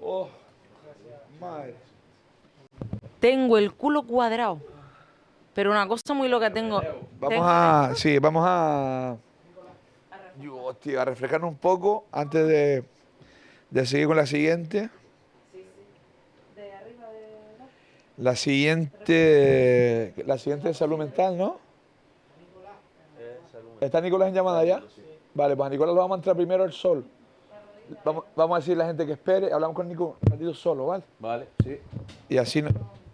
Oh, madre. Tengo el culo cuadrado. Pero una cosa muy loca tengo. Vamos a... Yo, tío, a refrescarnos un poco antes de seguir con la siguiente. La siguiente es salud mental, ¿no? ¿Está Nicolás en llamada ya? Vale, pues a Nicolás lo vamos a entrar primero el sol. Vamos a decirle a la gente que espere, hablamos con Nico un ratito solo, ¿vale? Vale, sí. Y así,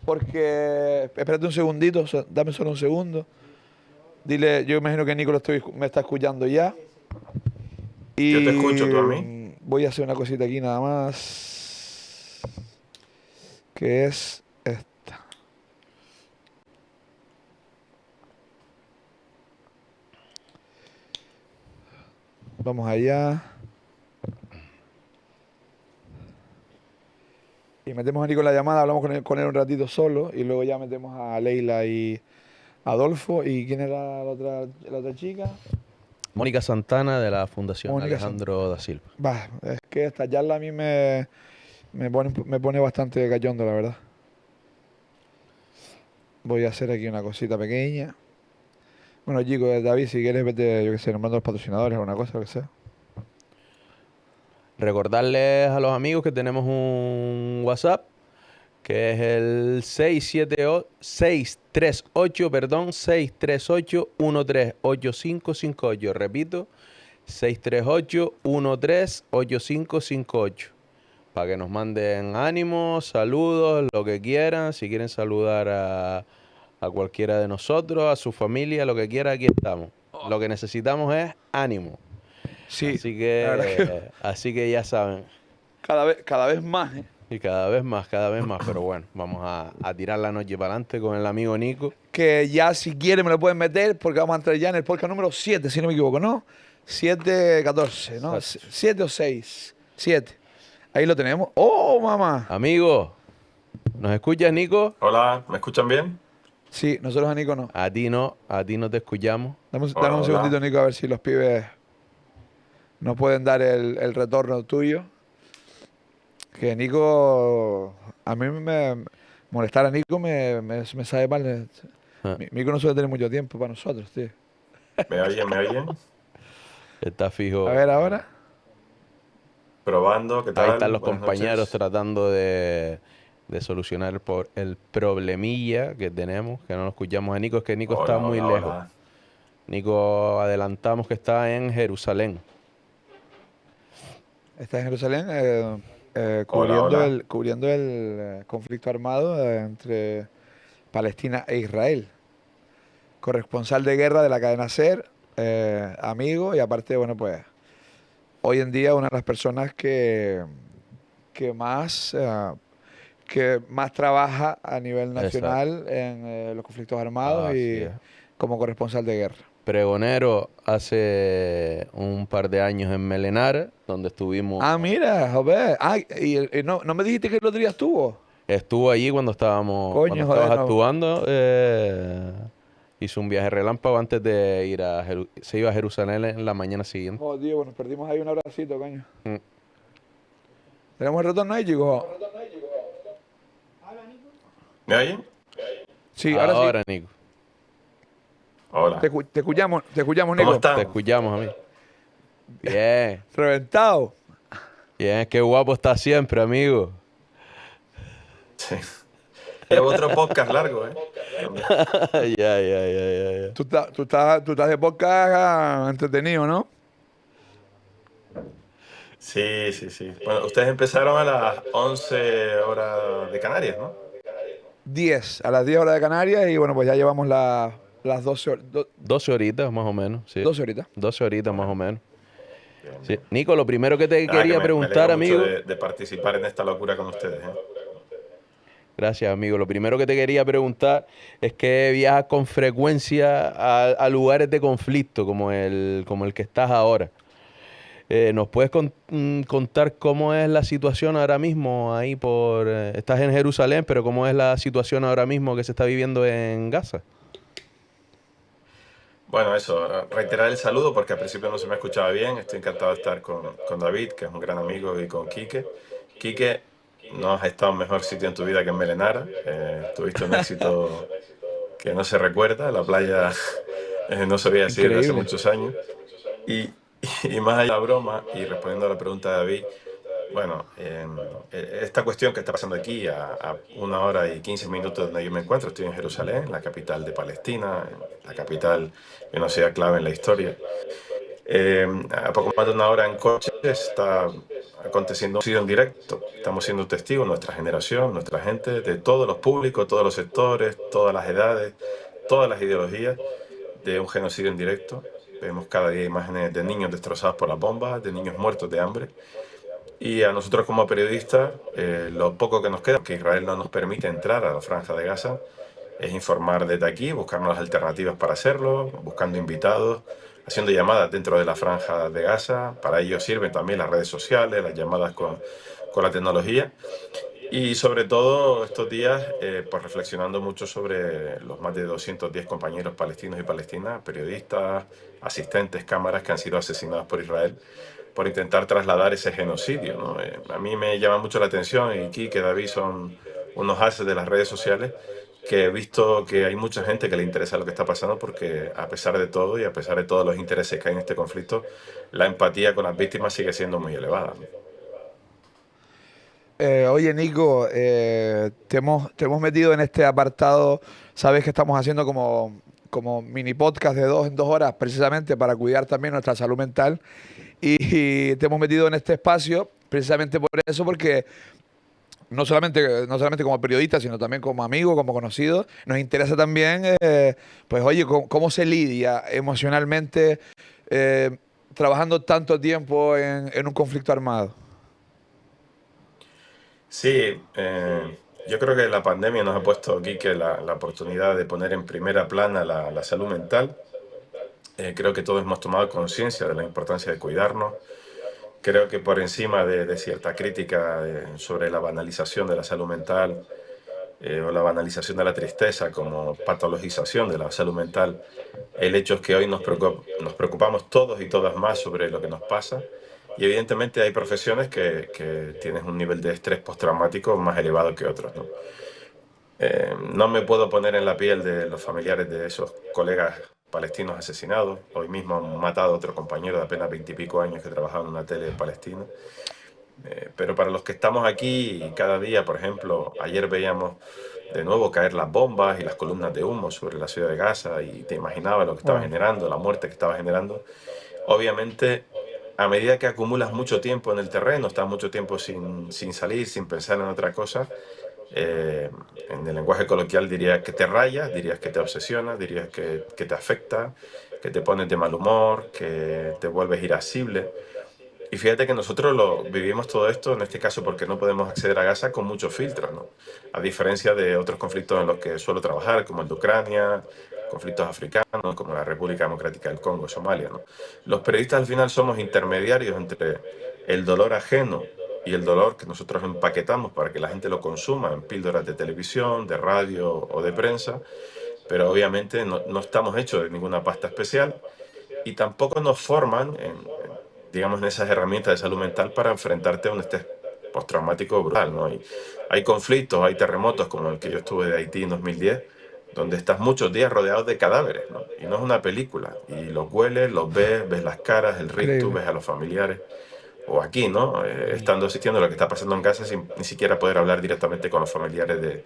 porque, espérate un segundito, dame solo un segundo. Dile, yo imagino que Nico me está escuchando ya. Yo te Y escucho, ¿tú a mí? voy a hacer una cosita aquí nada más, que es esta. Vamos allá. Y metemos a Nico en la llamada, hablamos con él un ratito solo y luego ya metemos a Leila y Adolfo. ¿Y quién era la otra chica? Mónica Santana de la Fundación Mónica Alejandro da Silva. Va, es que esta charla a mí me pone bastante cachondo, la verdad. Voy a hacer aquí una cosita pequeña. Bueno, chicos, David, si quieres, vete, yo qué sé, nombrando a los patrocinadores o una cosa, lo que sea. Recordarles a los amigos que tenemos un WhatsApp, que es el 638-138558. Repito, 638-138558. Para que nos manden ánimos, saludos, lo que quieran. Si quieren saludar a cualquiera de nosotros, a su familia, lo que quiera, aquí estamos. Lo que necesitamos es ánimo. Sí, Así la verdad así que ya saben. cada vez más, ¿eh? Y cada vez más, pero bueno, vamos a tirar la noche para adelante con el amigo Nico. Que ya si quieren me lo pueden meter porque vamos a entrar ya en el podcast número 7, si no me equivoco, ¿no? 7, 14, ¿no? Exacto. 7 o 6. 7. Ahí lo tenemos. ¡Oh, mamá! Amigo, ¿nos escuchas, Nico? Hola, ¿me escuchan bien? Sí, nosotros a Nico no. A ti no te escuchamos. Dame Hola, un hola. segundito, Nico, a ver si los pibes nos pueden dar el retorno tuyo. Que Nico, a mí molestar a Nico me sabe mal. Ah, Nico no suele tener mucho tiempo para nosotros, tío. ¿Me oyen? ¿Me oyen? Está fijo. A ver ahora. Probando, ¿qué tal? Ahí están los Buenas compañeros noches. tratando de solucionar el problemilla que tenemos, que no nos escuchamos a Nico. Es que Nico está Hola, muy hola, lejos. hola. Nico, adelantamos que está en Jerusalén. Está en Jerusalén Hola, hola. cubriendo el conflicto armado entre Palestina e Israel. Corresponsal de guerra de la cadena SER, amigo y aparte, bueno, pues hoy en día una de las personas que más, que más trabaja a nivel nacional en los conflictos armados Así y es. como corresponsal de guerra. Pregonero hace un par de años en Melenar, donde estuvimos. Ah, mira, joder. Ah, y no me dijiste que el otro día estuvo. Estuvo allí cuando cuando Coño, estabas joder, no. actuando. Hizo un viaje relámpago antes de ir se iba a Jerusalén en la mañana siguiente. Joder, tío, bueno, perdimos ahí un abracito, coño. Mm. ¿Tenemos el retorno ahí, chicos? ¿Me oyen? Sí, ahora sí. Ahora, Nico. Hola. Te escuchamos, ¿Cómo Nico. Te están? escuchamos a mí. Bien. Reventado. Bien, qué guapo está siempre, amigo. Sí. Llevo otro podcast largo, ¿eh? También. Ya. Tú estás de podcast entretenido, ¿no? Sí, sí, sí. Bueno, ustedes empezaron a las 11 horas de Canarias, ¿no? 10, a las 10 horas de Canarias y bueno, pues ya llevamos las 12 horas. 12 horitas más o menos, sí. 12 horitas. 12 horitas más o menos. Bien, Sí. bien. Nico, lo primero que te Nada, que quería me preguntar, alegro mucho amigo. de participar en esta locura con ustedes, ¿eh? Gracias, amigo. Lo primero que te quería preguntar es que viajas con frecuencia a lugares de conflicto como el que estás ahora. ¿Nos puedes contar cómo es la situación ahora mismo ahí estás en Jerusalén, pero cómo es la situación ahora mismo que se está viviendo en Gaza? Bueno, eso, reiterar el saludo porque al principio no se me escuchaba bien. Estoy encantado de estar con David, que es un gran amigo, y con Quique. Quique, no has estado en mejor sitio en tu vida que en Melenara. Tuviste un éxito que no se recuerda. La playa no se veía así desde hace Increíble. muchos años. Y, y más allá de la broma, y respondiendo a la pregunta de David, bueno, esta cuestión que está pasando aquí a 1 hora y 15 minutos de donde yo me encuentro, estoy en Jerusalén, la capital de Palestina, la capital de una ciudad clave en la historia. A poco más de 1 hora en coche está aconteciendo un genocidio en directo. Estamos siendo testigos, nuestra generación, nuestra gente, de todos los públicos, todos los sectores, todas las edades, todas las ideologías, de un genocidio en directo. Vemos cada día imágenes de niños destrozados por las bombas, de niños muertos de hambre. Y a nosotros como periodistas, lo poco que nos queda, que Israel no nos permite entrar a la Franja de Gaza, es informar desde aquí, buscarnos las alternativas para hacerlo, buscando invitados, haciendo llamadas dentro de la Franja de Gaza. Para ello sirven también las redes sociales, las llamadas con la tecnología. Y sobre todo estos días, pues reflexionando mucho sobre los más de 210 compañeros palestinos y palestinas, periodistas, asistentes, cámaras que han sido asesinados por Israel por intentar trasladar ese genocidio, ¿no? A mí me llama mucho la atención, y Kike, David son unos haces de las redes sociales, que he visto que hay mucha gente que le interesa lo que está pasando porque a pesar de todo y a pesar de todos los intereses que hay en este conflicto, la empatía con las víctimas sigue siendo muy elevada, ¿no? Oye, Nico, te hemos metido en este apartado. Sabes que estamos haciendo como mini podcast de 2 horas precisamente para cuidar también nuestra salud mental. Y te hemos metido en este espacio precisamente por eso, porque no solamente como periodista, sino también como amigo, como conocido, nos interesa también, pues oye, cómo se lidia emocionalmente trabajando tanto tiempo en un conflicto armado. Sí, yo creo que la pandemia nos ha puesto aquí que la oportunidad de poner en primera plana la salud mental. Creo que todos hemos tomado conciencia de la importancia de cuidarnos. Creo que por encima de cierta crítica sobre la banalización de la salud mental, o la banalización de la tristeza como patologización de la salud mental, el hecho es que hoy nos preocupamos todos y todas más sobre lo que nos pasa, y evidentemente hay profesiones que tienen un nivel de estrés postraumático más elevado que otros, ¿no? No me puedo poner en la piel de los familiares de esos colegas palestinos asesinados. Hoy mismo han matado a otro compañero de apenas 20 y pico años que trabajaba en una tele palestina. Pero para los que estamos aquí cada día, por ejemplo, ayer veíamos de nuevo caer las bombas y las columnas de humo sobre la ciudad de Gaza, y te imaginabas lo que estaba Wow. generando, la muerte que estaba generando. Obviamente, a medida que acumulas mucho tiempo en el terreno, estás mucho tiempo sin salir, sin pensar en otra cosa, eh, en el lenguaje coloquial dirías que te rayas, dirías que te obsesionas, dirías que te afecta, que te pones de mal humor, que te vuelves irascible. Y fíjate que nosotros lo vivimos todo esto, en este caso porque no podemos acceder a Gaza, con muchos filtros, ¿no? A diferencia de otros conflictos en los que suelo trabajar, como el de Ucrania, conflictos africanos, como la República Democrática del Congo, Somalia, ¿no? Los periodistas al final somos intermediarios entre el dolor ajeno y el dolor que nosotros empaquetamos para que la gente lo consuma en píldoras de televisión, de radio o de prensa, pero obviamente no estamos hechos de ninguna pasta especial, y tampoco nos forman digamos, en esas herramientas de salud mental para enfrentarte a un estrés postraumático brutal, ¿no? Y hay conflictos, hay terremotos como el que yo estuve de Haití en 2010, donde estás muchos días rodeado de cadáveres, ¿no? Y no es una película, y los hueles, los ves, ves las caras, el rictus, Increíble. ves a los familiares. O aquí, ¿no? Estando asistiendo a lo que está pasando en casa sin ni siquiera poder hablar directamente con los familiares de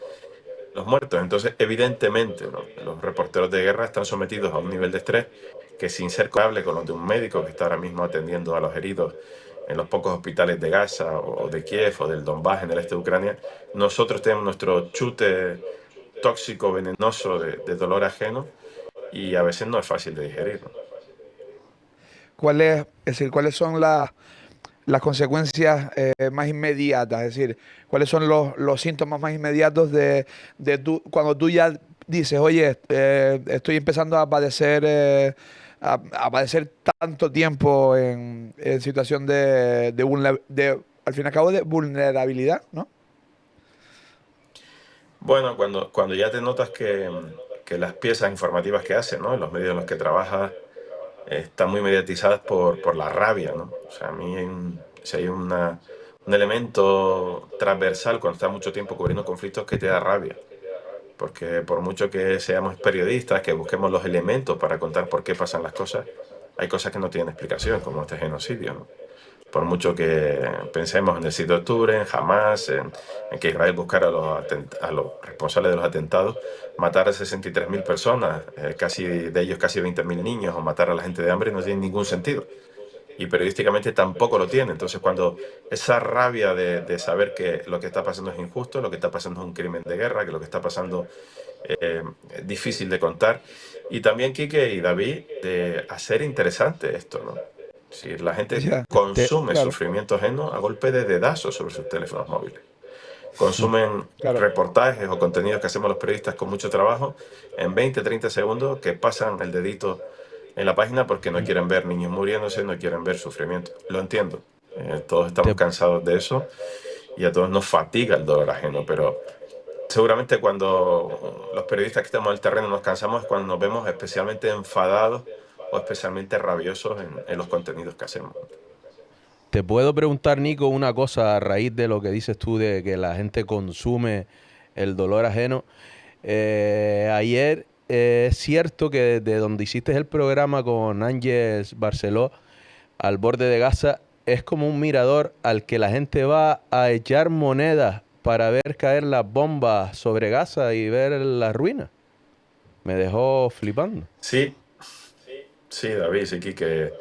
los muertos. Entonces, evidentemente, ¿no? Los reporteros de guerra están sometidos a un nivel de estrés que, sin ser comparable con los de un médico que está ahora mismo atendiendo a los heridos en los pocos hospitales de Gaza o de Kiev o del Donbass en el este de Ucrania, nosotros tenemos nuestro chute tóxico, venenoso de dolor ajeno, y a veces no es fácil de digerir, ¿no? Es decir, cuáles son las consecuencias más inmediatas? Es decir, ¿cuáles son los síntomas más inmediatos cuando tú ya dices, oye, estoy empezando a padecer, a padecer tanto tiempo en situación al fin y al cabo, de vulnerabilidad, ¿no? Bueno, cuando ya te notas que las piezas informativas que hace, ¿no? En los medios en los que trabaja, están muy mediatizadas por la rabia, ¿no? O sea, a mí si hay un elemento transversal cuando estás mucho tiempo cubriendo conflictos que te da rabia. Porque por mucho que seamos periodistas, que busquemos los elementos para contar por qué pasan las cosas, hay cosas que no tienen explicación, como este genocidio, ¿no? Por mucho que pensemos en el 7 de octubre, en Hamas, en que Israel buscara a los responsables de los atentados, matar a 63.000 personas, casi de ellos casi 20.000 niños, o matar a la gente de hambre, no tiene ningún sentido. Y periodísticamente tampoco lo tiene. Entonces, cuando esa rabia de saber que lo que está pasando es injusto, lo que está pasando es un crimen de guerra, que lo que está pasando es difícil de contar, y también, Quique y David, de hacer interesante esto, ¿no? Si la gente Ya, consume claro, sufrimiento ajeno a golpe de dedazos sobre sus teléfonos móviles. Consumen claro. reportajes o contenidos que hacemos los periodistas con mucho trabajo en 20, 30 segundos, que pasan el dedito en la página porque no quieren ver niños muriéndose, no quieren ver sufrimiento. Lo entiendo. Todos estamos Te, cansados de eso y a todos nos fatiga el dolor ajeno, pero seguramente cuando los periodistas que estamos en el terreno nos cansamos es cuando nos vemos especialmente enfadados o especialmente rabiosos en los contenidos que hacemos. te puedo preguntar, Nico, una cosa a raíz de lo que dices tú de que la gente consume el dolor ajeno. Ayer es cierto que desde donde hiciste el programa con Ángeles Barceló, al borde de Gaza, es como un mirador al que la gente va a echar monedas para ver caer las bombas sobre Gaza y ver las ruinas. Me dejó flipando. Sí, sí, David, sí, que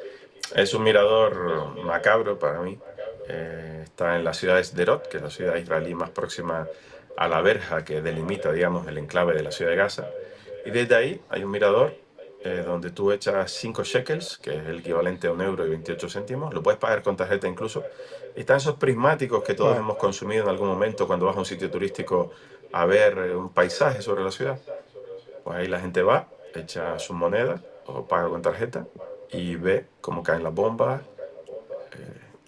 es un mirador macabro para mí. Está en la ciudad de Sderot, que es la ciudad israelí más próxima a la verja que delimita, digamos, el enclave de la ciudad de Gaza. Y desde ahí hay un mirador donde tú echas 5 shekels, que es el equivalente a 1 € y 28 céntimos. Lo puedes pagar con tarjeta incluso. Y están esos prismáticos que todos Wow. hemos consumido en algún momento cuando vas a un sitio turístico a ver un paisaje sobre la ciudad. Pues ahí la gente va, echa sus monedas o paga con tarjeta y ve cómo caen las bombas,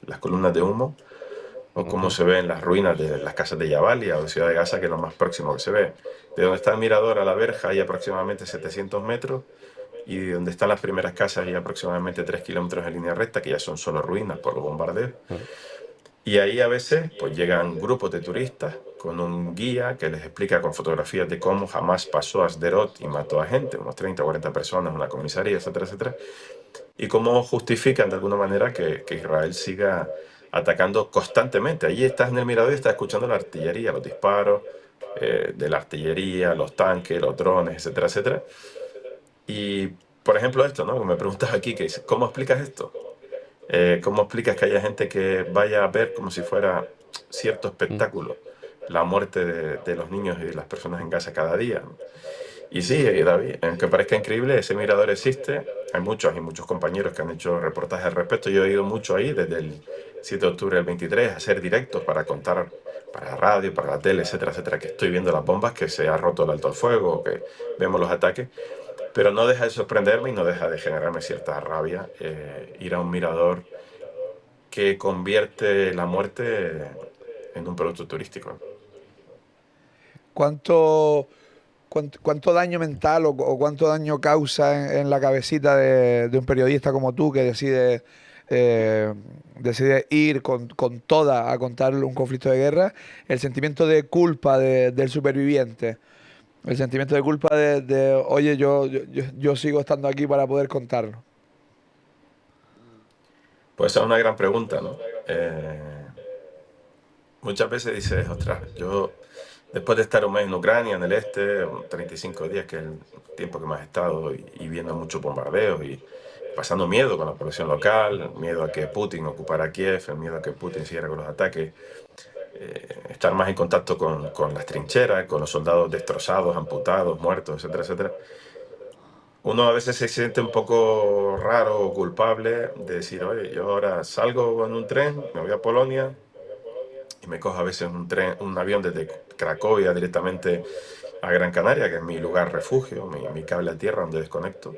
las columnas de humo, o cómo Ujú. se ven las ruinas de las casas de Jabalia o de Ciudad de Gaza, que es lo más próximo que se ve. De donde está el mirador a la verja hay aproximadamente 700 metros, y de donde están las primeras casas hay aproximadamente 3 kilómetros en línea recta, que ya son solo ruinas por los bombardeos. Y ahí a veces pues llegan grupos de turistas con un guía que les explica con fotografías de cómo jamás pasó a Sderot y mató a gente, unos 30 o 40 personas, una comisaría, etcétera, etcétera. Y cómo justifican de alguna manera que Israel siga atacando constantemente. Allí estás en el mirador y estás escuchando la artillería, los disparos de la artillería, los tanques, los drones, etcétera, etcétera. Y, por ejemplo, esto, ¿no? Me preguntas aquí, que dice, ¿cómo explicas esto? ¿Cómo explicas que haya gente que vaya a ver como si fuera cierto Mm. espectáculo la muerte de los niños y de las personas en Gaza cada día? Y sí, David, aunque parezca increíble, ese mirador existe. Hay muchos compañeros que han hecho reportajes al respecto. Yo he ido mucho ahí desde el 7 de octubre del 23 a hacer directos para contar para la radio, para la tele, etcétera, etcétera, que estoy viendo las bombas, que se ha roto el alto al fuego, que vemos los ataques. Pero no deja de sorprenderme y no deja de generarme cierta rabia ir a un mirador que convierte la muerte en un producto turístico. ¿Cuánto, cuánto daño mental o cuánto daño causa en la cabecita de un periodista como tú que decide ir con toda a contar un conflicto de guerra, el sentimiento de culpa del superviviente, el sentimiento de culpa oye, yo sigo estando aquí para poder contarlo? Pues esa es una gran pregunta, ¿no? Muchas veces dices, ostras, yo después de estar un mes en Ucrania, en el este, 35 días, que es el tiempo que más he estado, y viendo muchos bombardeos y pasando miedo con la población local, miedo a que Putin ocupara Kiev, el miedo a que Putin siguiera con los ataques, estar más en contacto con las trincheras, con los soldados destrozados, amputados, muertos, etcétera, etcétera. Uno a veces se siente un poco raro o culpable de decir, oye, yo ahora salgo en un tren, me voy a Polonia y me cojo a veces un avión desde Cracovia directamente a Gran Canaria, que es mi lugar refugio, mi cable a tierra donde desconecto,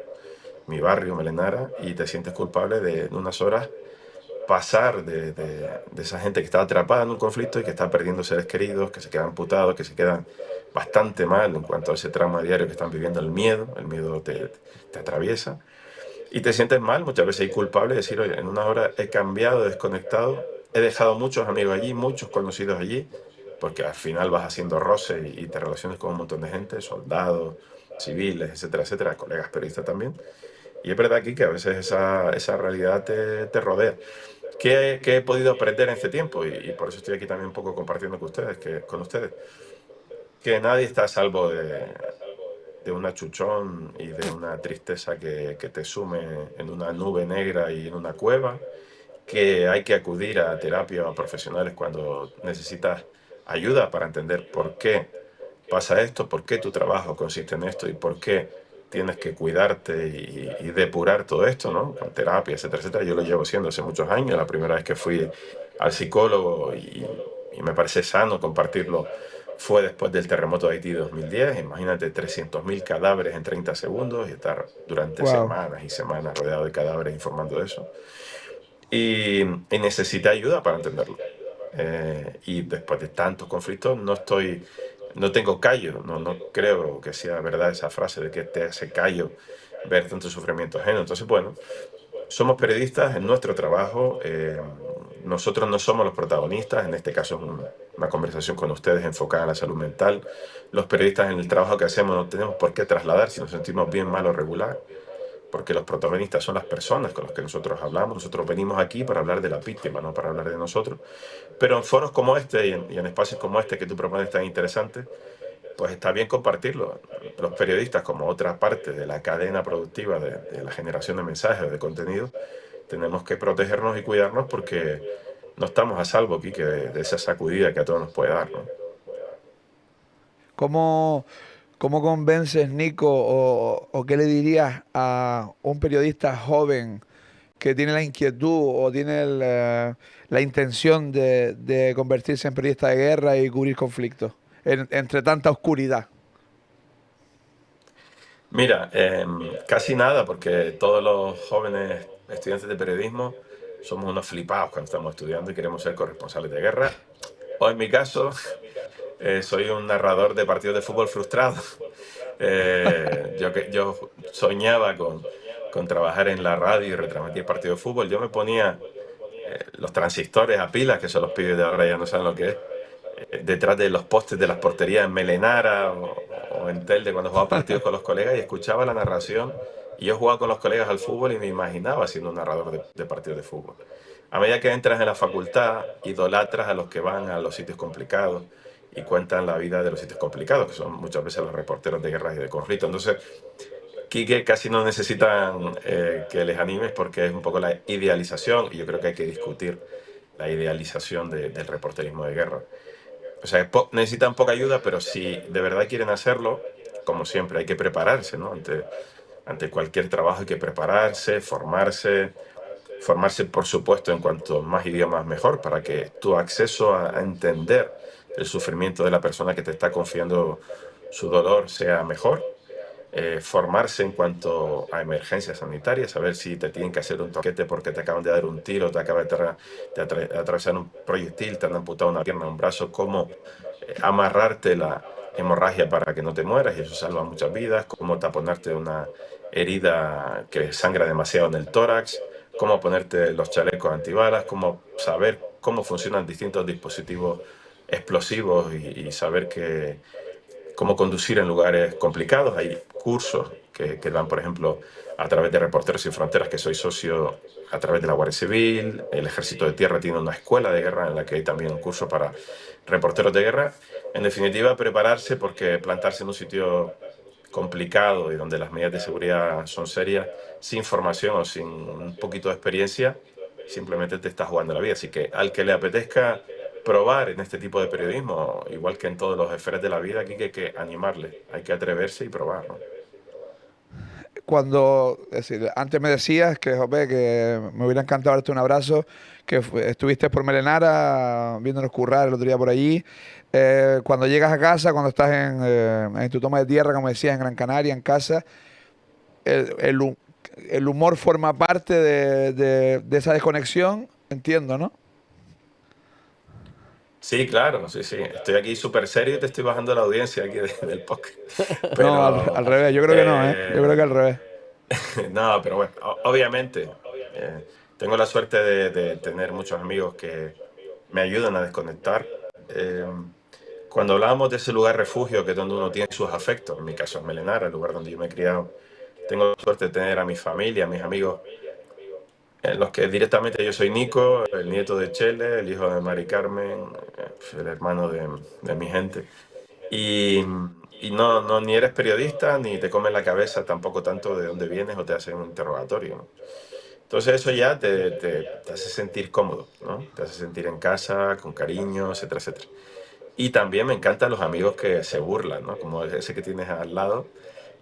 mi barrio, Melenara, y te sientes culpable de en unas horas pasar de esa gente que está atrapada en un conflicto y que está perdiendo seres queridos, que se quedan amputados, que se quedan bastante mal en cuanto a ese trauma diario que están viviendo, el miedo te atraviesa y te sientes mal, muchas veces y culpable de decir, oye, en una hora he cambiado, he desconectado, he dejado muchos amigos allí, muchos conocidos allí, porque al final vas haciendo roce y te relacionas con un montón de gente, soldados, civiles, etcétera, etcétera, colegas periodistas también. Y es verdad aquí que a veces esa realidad te rodea. ¿Qué he podido aprender en este tiempo? Y por eso estoy aquí también un poco compartiendo con ustedes, que nadie está a salvo de un achuchón y de una tristeza que te sume en una nube negra y en una cueva, que hay que acudir a terapia o a profesionales cuando necesitas ayuda para entender por qué pasa esto, por qué tu trabajo consiste en esto y por qué tienes que cuidarte y depurar todo esto, ¿no? Con terapia, etcétera, etcétera. Yo lo llevo haciendo hace muchos años. La primera vez que fui al psicólogo y me parece sano compartirlo fue después del terremoto de Haití de 2010. Imagínate 300.000 cadáveres en 30 segundos y estar durante Wow. semanas y semanas rodeado de cadáveres informando de eso. Y necesité ayuda para entenderlo. Y después de tantos conflictos no tengo callo, no creo que sea verdad esa frase de que te hace callo ver tanto sufrimiento ajeno. Entonces, bueno, somos periodistas en nuestro trabajo, nosotros no somos los protagonistas, en este caso es una conversación con ustedes enfocada en la salud mental. Los periodistas en el trabajo que hacemos no tenemos por qué trasladar si nos sentimos bien, mal o regular, porque los protagonistas son las personas con las que nosotros hablamos. Nosotros venimos aquí para hablar de la víctima, no para hablar de nosotros. Pero en foros como este y en espacios como este que tú propones tan interesantes, pues está bien compartirlo. Los periodistas, como otra parte de la cadena productiva de la generación de mensajes, de contenido, tenemos que protegernos y cuidarnos porque no estamos a salvo aquí de esa sacudida que a todos nos puede dar, ¿no? ¿Cómo, cómo convences, Nico, o qué le dirías a un periodista joven que tiene la inquietud o tiene la intención de convertirse en periodista de guerra y cubrir conflictos entre tanta oscuridad? Mira, casi nada, porque todos los jóvenes estudiantes de periodismo somos unos flipados cuando estamos estudiando y queremos ser corresponsales de guerra. O en mi caso, soy un narrador de partidos de fútbol frustrado. Yo soñaba con trabajar en la radio y retransmitir partidos de fútbol. Yo me ponía los transistores a pilas, que son los pibes de ahora ya no saben lo que es, detrás de los postes de las porterías en Melenara o en Telde cuando jugaba partidos con los colegas y escuchaba la narración. Y yo jugaba con los colegas al fútbol y me imaginaba siendo un narrador de partidos de fútbol. A medida que entras en la facultad, idolatras a los que van a los sitios complicados y cuentan la vida de los sitios complicados, que son muchas veces los reporteros de guerras y de conflicto. Entonces, Quique casi no necesitan que les animes porque es un poco la idealización y yo creo que hay que discutir la idealización del reporterismo de guerra. O sea, necesitan poca ayuda, pero si de verdad quieren hacerlo, como siempre, hay que prepararse, ¿no? Ante cualquier trabajo hay que prepararse, formarse, por supuesto, en cuanto más idiomas mejor, para que tu acceso a entender el sufrimiento de la persona que te está confiando su dolor sea mejor. Formarse en cuanto a emergencias sanitarias, saber si te tienen que hacer un toquete porque te acaban de dar un tiro, te acaba de atravesar un proyectil, te han amputado una pierna, un brazo, cómo amarrarte la hemorragia para que no te mueras, y eso salva muchas vidas, cómo taponarte una herida que sangra demasiado en el tórax, cómo ponerte los chalecos antibalas, cómo saber cómo funcionan distintos dispositivos explosivos y saber cómo conducir en lugares complicados. Hay cursos que dan, por ejemplo, a través de Reporteros Sin Fronteras, que soy socio a través de la Guardia Civil. El Ejército de Tierra tiene una escuela de guerra en la que hay también un curso para reporteros de guerra. En definitiva, prepararse, porque plantarse en un sitio complicado y donde las medidas de seguridad son serias, sin formación o sin un poquito de experiencia, simplemente te estás jugando la vida. Así que al que le apetezca probar en este tipo de periodismo, igual que en todos los esferas de la vida, aquí hay que animarle, hay que atreverse y probar, ¿no? Es decir, antes me decías que, jope, que me hubiera encantado darte un abrazo, que estuviste por Melenara viéndonos currar el otro día por allí. Cuando llegas a casa, cuando estás en tu toma de tierra, como decías, en Gran Canaria, en casa, el, el hu- el humor forma parte de esa desconexión, entiendo, ¿no? Sí, claro, sí, sí. Estoy aquí súper serio y te estoy bajando la audiencia aquí del podcast. No, al Pero, revés, yo creo que no, ¿eh? Yo creo que al eh, revés. no, pero bueno, obviamente, tengo la suerte de tener muchos amigos que me ayudan a desconectar. Eh, Cuando hablábamos de ese lugar refugio, que es donde uno tiene sus afectos, en mi caso es Melenara, el lugar donde yo me he criado, tengo la suerte de tener a mi familia, a mis amigos, en los que directamente yo soy Nico, el nieto de Chele, el hijo de Mari Carmen, el hermano de mi gente. Y, y no, no, ni eres periodista, ni te comen la cabeza tampoco tanto de dónde vienes o te hacen un interrogatorio, ¿no? Entonces eso ya te hace sentir cómodo, ¿no? Te hace sentir en casa, con cariño, etcétera, etcétera. Y también me encantan los amigos que se burlan, ¿no? Como ese que tienes al lado,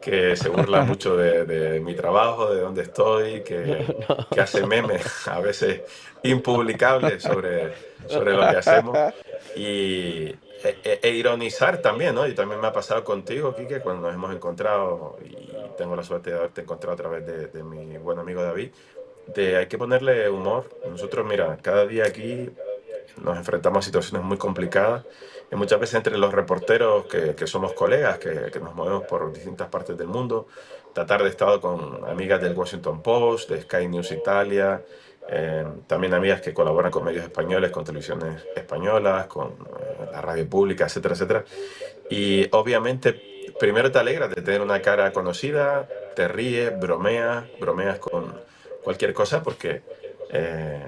que se burla mucho de mi trabajo, de dónde estoy, que hace memes a veces impublicables sobre lo que hacemos. Y, e ironizar también, ¿no? Y también me ha pasado contigo, Quique, cuando nos hemos encontrado, y tengo la suerte de haberte encontrado a través de mi buen amigo David, de hay que ponerle humor. Nosotros, mira, cada día aquí nos enfrentamos a situaciones muy complicadas y muchas veces entre los reporteros que somos colegas, que nos movemos por distintas partes del mundo. Esta tarde he estado con amigas del Washington Post, de Sky News Italia, también amigas que colaboran con medios españoles, con televisiones españolas, con la radio pública, etcétera, etcétera. Y obviamente, primero te alegras de tener una cara conocida, te ríes, bromeas con cualquier cosa, porque eh,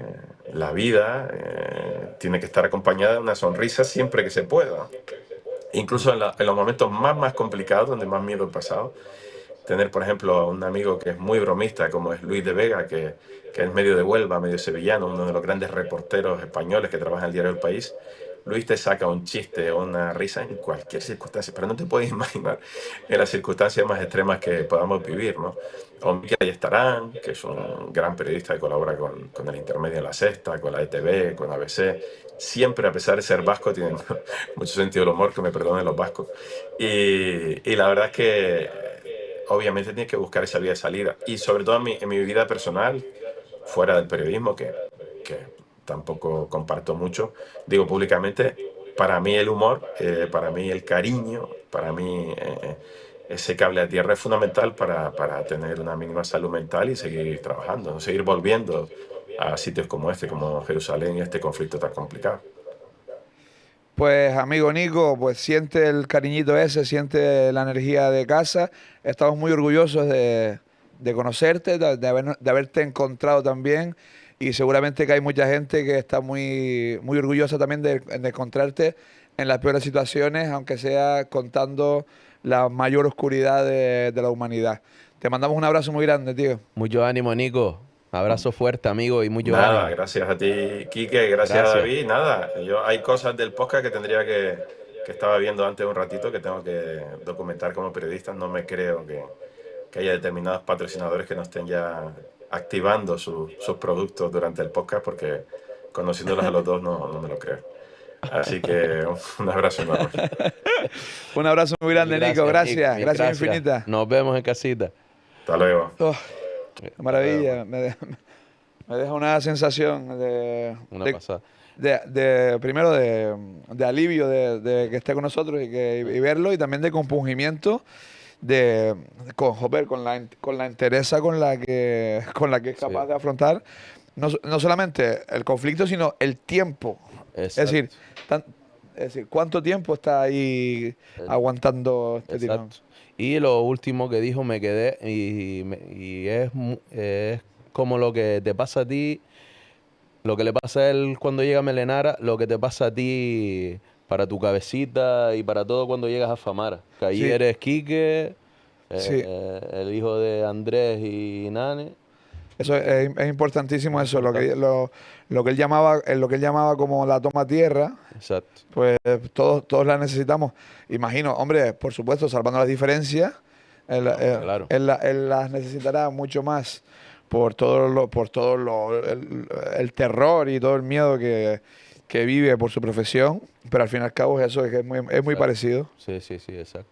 la vida tiene que estar acompañada de una sonrisa siempre que se pueda. Incluso en los momentos más complicados, donde más miedo he pasado, tener, por ejemplo, a un amigo que es muy bromista, como es Luis de Vega, que es medio de Huelva, medio sevillano, uno de los grandes reporteros españoles que trabaja en el diario El País. Luis te saca un chiste o una risa en cualquier circunstancia, pero no te puedes imaginar en las circunstancias más extremas que podamos vivir, ¿no? O Miquel Ayestarán, que es un gran periodista que colabora con el Intermedio en La Sexta, con la ETV, con ABC. Siempre, a pesar de ser vasco, tiene mucho sentido del humor, que me perdonen los vascos. Y la verdad es que obviamente tienes que buscar esa vía de salida. Y sobre todo en mi vida personal, fuera del periodismo, que tampoco comparto mucho, digo públicamente, para mí el humor, para mí el cariño, para mí ese cable a tierra es fundamental para tener una mínima salud mental y seguir trabajando, ¿no? Seguir volviendo a sitios como este, como Jerusalén y este conflicto tan complicado. Pues amigo Nico, pues siente el cariñito ese, siente la energía de casa. Estamos muy orgullosos de conocerte, de haberte encontrado también. Y seguramente que hay mucha gente que está muy orgullosa también de encontrarte en las peores situaciones, aunque sea contando la mayor oscuridad de la humanidad. Te mandamos un abrazo muy grande, tío. Mucho ánimo, Nico. Abrazo fuerte, amigo, y mucho Nada, ánimo. gracias a ti, Quique, gracias a Gracias. David. Nada, hay cosas del podcast que tendría que estaba viendo antes un ratito que tengo que documentar como periodista. No me creo que haya determinados patrocinadores que no estén ya activando sus productos durante el podcast, porque conociéndolos a los dos no me lo creo. Así que un abrazo enorme. Un abrazo muy Mil grande, Nico. gracias, Nick. Gracias, Mil gracias gracias. infinitas. Nos vemos en casita. Hasta luego. Oh, qué Hasta luego, maravilla. hermano. Me deja una sensación Una pasada. primero de alivio de que esté con nosotros y verlo, y también de compungimiento joder, con la entereza con la que es Sí, capaz de afrontar no solamente el conflicto, sino el tiempo. Es decir, exacto. tan- es decir, ¿cuánto tiempo está ahí El- aguantando este tirón? Exacto. Y lo último que dijo me quedé y es como lo que te pasa a ti, lo que le pasa a él cuando llega a Melenara, lo que te pasa a ti para tu cabecita y para todo cuando llegas a Famara. Que allí Sí, eres Quique, sí. el hijo de Andrés y Nane. Eso es importantísimo Es eso, importante. lo que él llamaba, lo que él llamaba como la toma tierra, Exacto. pues todos la necesitamos. Imagino, hombre, por supuesto, salvando las diferencias, No, hombre, claro. él las necesitará mucho más por todo el terror y todo el miedo que vive por su profesión, pero al fin y al cabo es eso, es muy Exacto. parecido. Sí, sí, sí, exacto.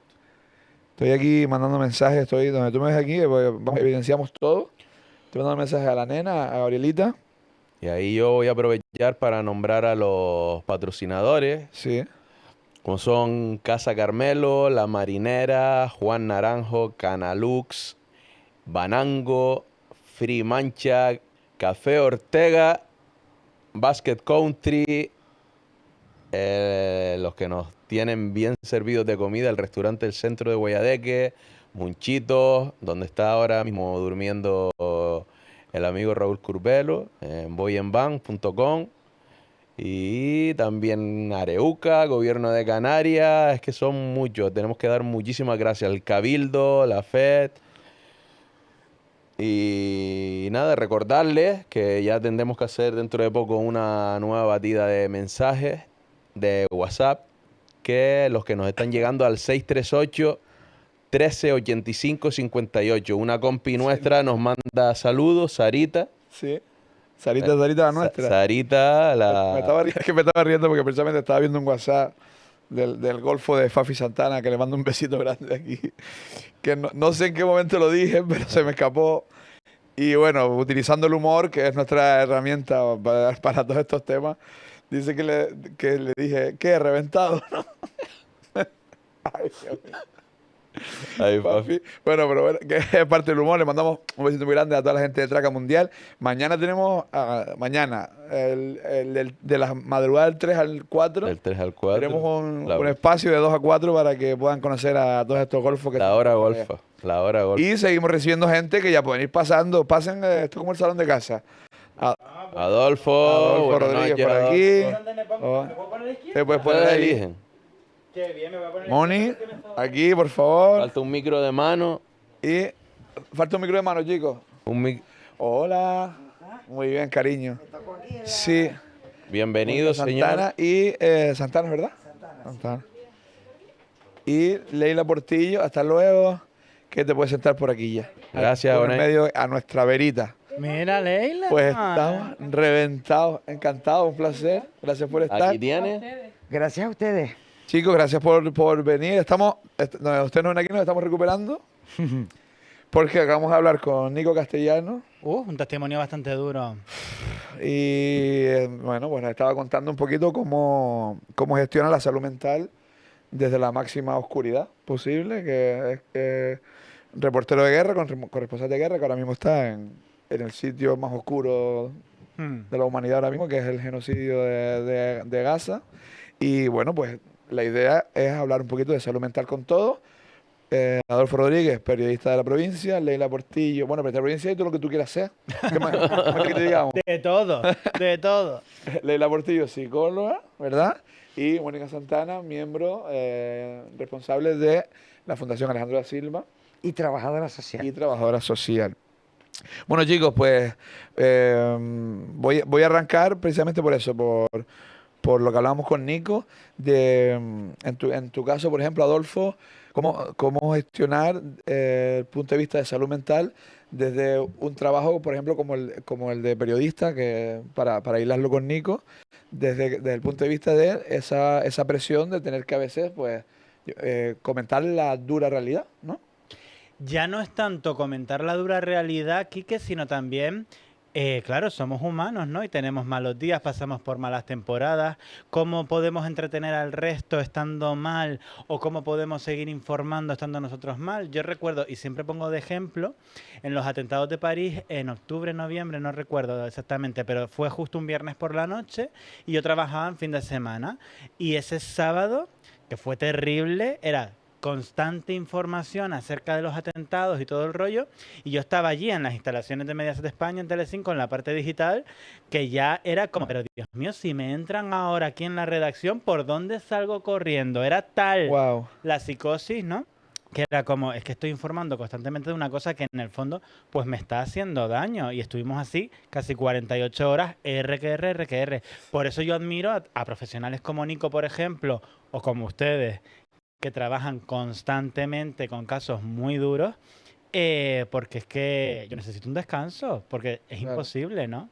Estoy aquí mandando mensajes, estoy donde tú me ves aquí, pues, evidenciamos todo. Estoy mandando mensajes a la nena, a Gabrielita. Y ahí yo voy a aprovechar para nombrar a los patrocinadores, Sí. como son Casa Carmelo, La Marinera, Juan Naranjo, Canalux, Banango, Free Mancha, Café Ortega, Basket Country, los que nos tienen bien servidos de comida, el restaurante del centro de Guayadeque, Munchitos, donde está ahora mismo durmiendo el amigo Raúl Curbelo, en boyenban.com. Y también Areuca, Gobierno de Canarias, es que son muchos, tenemos que dar muchísimas gracias al Cabildo, la FED. Y nada, recordarles que ya tendremos que hacer dentro de poco una nueva batida de mensajes de WhatsApp, que los que nos están llegando al 638 1385 58. Una compi nuestra nos manda saludos, Sarita. Sí. Sarita, Sarita la nuestra. Sarita, Es que me estaba riendo porque precisamente estaba viendo un WhatsApp del Golfo de Fafi Santana, que le mando un besito grande aquí. Que no sé en qué momento lo dije, pero se me escapó. Y bueno, utilizando el humor, que es nuestra herramienta para todos estos temas, dice que le dije, ¿qué? ¿Reventado? Ay, Dios mío. Ay, Fafi. Bueno, pero bueno, que es parte del humor. Le mandamos un besito muy grande a toda la gente de Traca Mundial. Mañana tenemos, de la madrugada del 3 al 4, del 3 al 4. tenemos un espacio de 2 a 4 para que puedan conocer a todos estos golfos. La hora golfa. La hora golfa. Y seguimos recibiendo gente que ya pueden ir pasando. Pasen, esto es como el salón de casa. Adolfo buenas Rodríguez noches, por aquí. ¿Dónde me pongo? ¿Me puedo poner a la izquierda? Te puedes poner Ustedes ahí. eligen. Qué bien, me voy a poner a la Moni, izquierda. aquí, por favor. Falta un micro de mano. Y falta un micro de mano, chicos. Hola. Muy bien, cariño. Sí. Bienvenido, señor. Santana y Santana, ¿verdad? Santana. Y Leila Portillo, hasta luego. Que te puedes sentar por aquí ya. Gracias, Por en Bonai. medio a nuestra verita. Mira, Leila. Pues estamos reventados, encantados, un placer. Gracias por estar. Aquí tienes. Gracias a ustedes. Chicos, gracias por venir. Ustedes no ven aquí, nos estamos recuperando. Porque acabamos de hablar con Nico Castellano. Un testimonio bastante duro. Y bueno, pues nos estaba contando un poquito cómo gestiona la salud mental desde la máxima oscuridad posible, que es reportero de guerra, corresponsal de guerra, que ahora mismo está en el sitio más oscuro de la humanidad ahora mismo, que es el genocidio de Gaza. Y bueno, pues la idea es hablar un poquito de salud mental con todos. Adolfo Rodríguez, periodista de La Provincia, Leila Portillo, bueno, periodista de La Provincia y todo lo que tú quieras ser. ¿Qué más quieres que te digamos? De todo, de todo. Leila Portillo, psicóloga, ¿verdad? Y Mónica Santana, miembro responsable de la Fundación Alejandro da Silva Y trabajadora social. y trabajadora social. Bueno, chicos, pues voy a arrancar precisamente por eso, por lo que hablábamos con Nico, en tu caso, por ejemplo, Adolfo, cómo gestionar el punto de vista de salud mental desde un trabajo, por ejemplo, como el de periodista, que para hilarlo con Nico, desde el punto de vista de esa presión de tener que a veces pues comentar la dura realidad, ¿no? Ya no es tanto comentar la dura realidad, Quique, sino también, claro, somos humanos, ¿no? Y tenemos malos días, pasamos por malas temporadas. ¿Cómo podemos entretener al resto estando mal? ¿O cómo podemos seguir informando estando nosotros mal? Yo recuerdo, y siempre pongo de ejemplo, en los atentados de París, en octubre, noviembre, no recuerdo exactamente, pero fue justo un viernes por la noche y yo trabajaba en fin de semana. Y ese sábado, que fue terrible, era constante información acerca de los atentados y todo el rollo, y yo estaba allí en las instalaciones de Mediaset España en Telecinco en la parte digital, que ya era como, pero Dios mío, si me entran ahora aquí en la redacción, ¿por dónde salgo corriendo? Era tal Wow. la psicosis, ¿no? Que era como, es que estoy informando constantemente de una cosa que en el fondo pues me está haciendo daño, y estuvimos así casi 48 horas, R. Por eso yo admiro a profesionales como Nico, por ejemplo, o como ustedes, que trabajan constantemente con casos muy duros, porque es que yo necesito un descanso, porque es Claro. imposible, ¿no?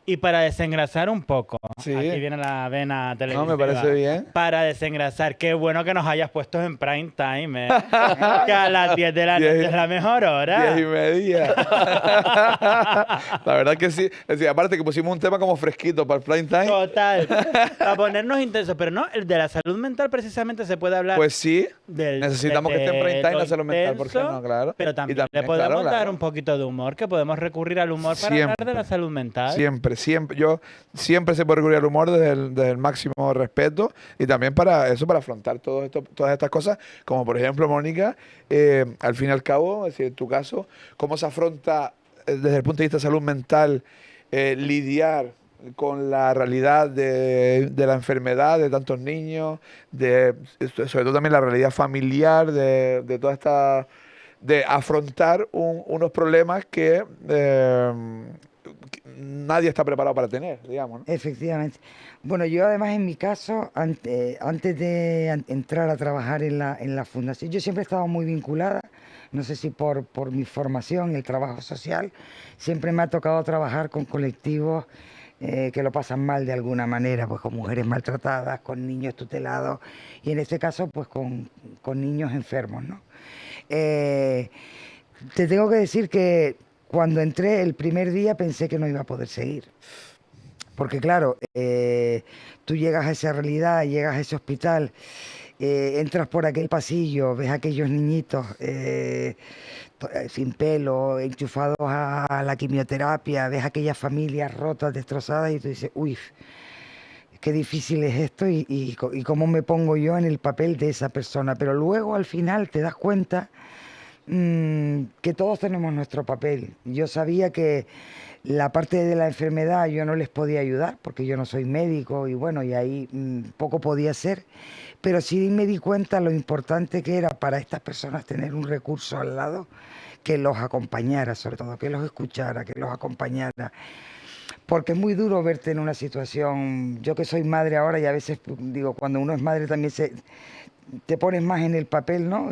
Y para desengrasar un poco, Sí. aquí viene la vena No, televisiva. me parece bien. Para desengrasar, qué bueno que nos hayas puesto en prime time, ¿eh? Que a las 10 de la noche es la mejor hora. 10:30. La verdad que sí. Es decir, aparte que pusimos un tema como fresquito para el prime time. Total. Para ponernos intensos. Pero no, el de la salud mental precisamente se puede hablar Pues sí, del, necesitamos que esté en prime time la salud mental, ¿por qué intenso, no? Claro. Pero Y también, también, le podemos claro, dar claro. un poquito de humor, que podemos recurrir al humor para hablar de la salud mental. Siempre, siempre. Yo siempre se puede recurrir al humor desde el máximo respeto y también para eso, para afrontar todas estas cosas, como por ejemplo, Mónica, al fin y al cabo, es decir, en tu caso, cómo se afronta desde el punto de vista de salud mental lidiar con la realidad de la enfermedad de tantos niños, sobre todo también la realidad familiar de toda esta, de afrontar unos problemas que nadie está preparado para tener, digamos, ¿no? Efectivamente. Bueno, yo además en mi caso, antes de entrar a trabajar en la fundación, yo siempre he estado muy vinculada, no sé si por mi formación, el trabajo social, siempre me ha tocado trabajar con colectivos que lo pasan mal de alguna manera, pues con mujeres maltratadas, con niños tutelados y en este caso pues con niños enfermos, ¿no? Eh, Te tengo que decir que cuando entré el primer día pensé que no iba a poder seguir. Porque claro, tú llegas a esa realidad, llegas a ese hospital, entras por aquel pasillo, ves a aquellos niñitos sin pelo, enchufados a la quimioterapia, ves aquellas familias rotas, destrozadas y tú dices, uy, qué difícil es esto y cómo me pongo yo en el papel de esa persona. Pero luego al final te das cuenta que todos tenemos nuestro papel. Yo sabía que la parte de la enfermedad yo no les podía ayudar porque yo no soy médico y bueno, y ahí poco podía hacer, pero sí me di cuenta lo importante que era para estas personas tener un recurso al lado que los acompañara, sobre todo, que los escuchara, que los acompañara. Porque es muy duro verte en una situación, yo que soy madre ahora y a veces digo, cuando uno es madre también te pones más en el papel, ¿no?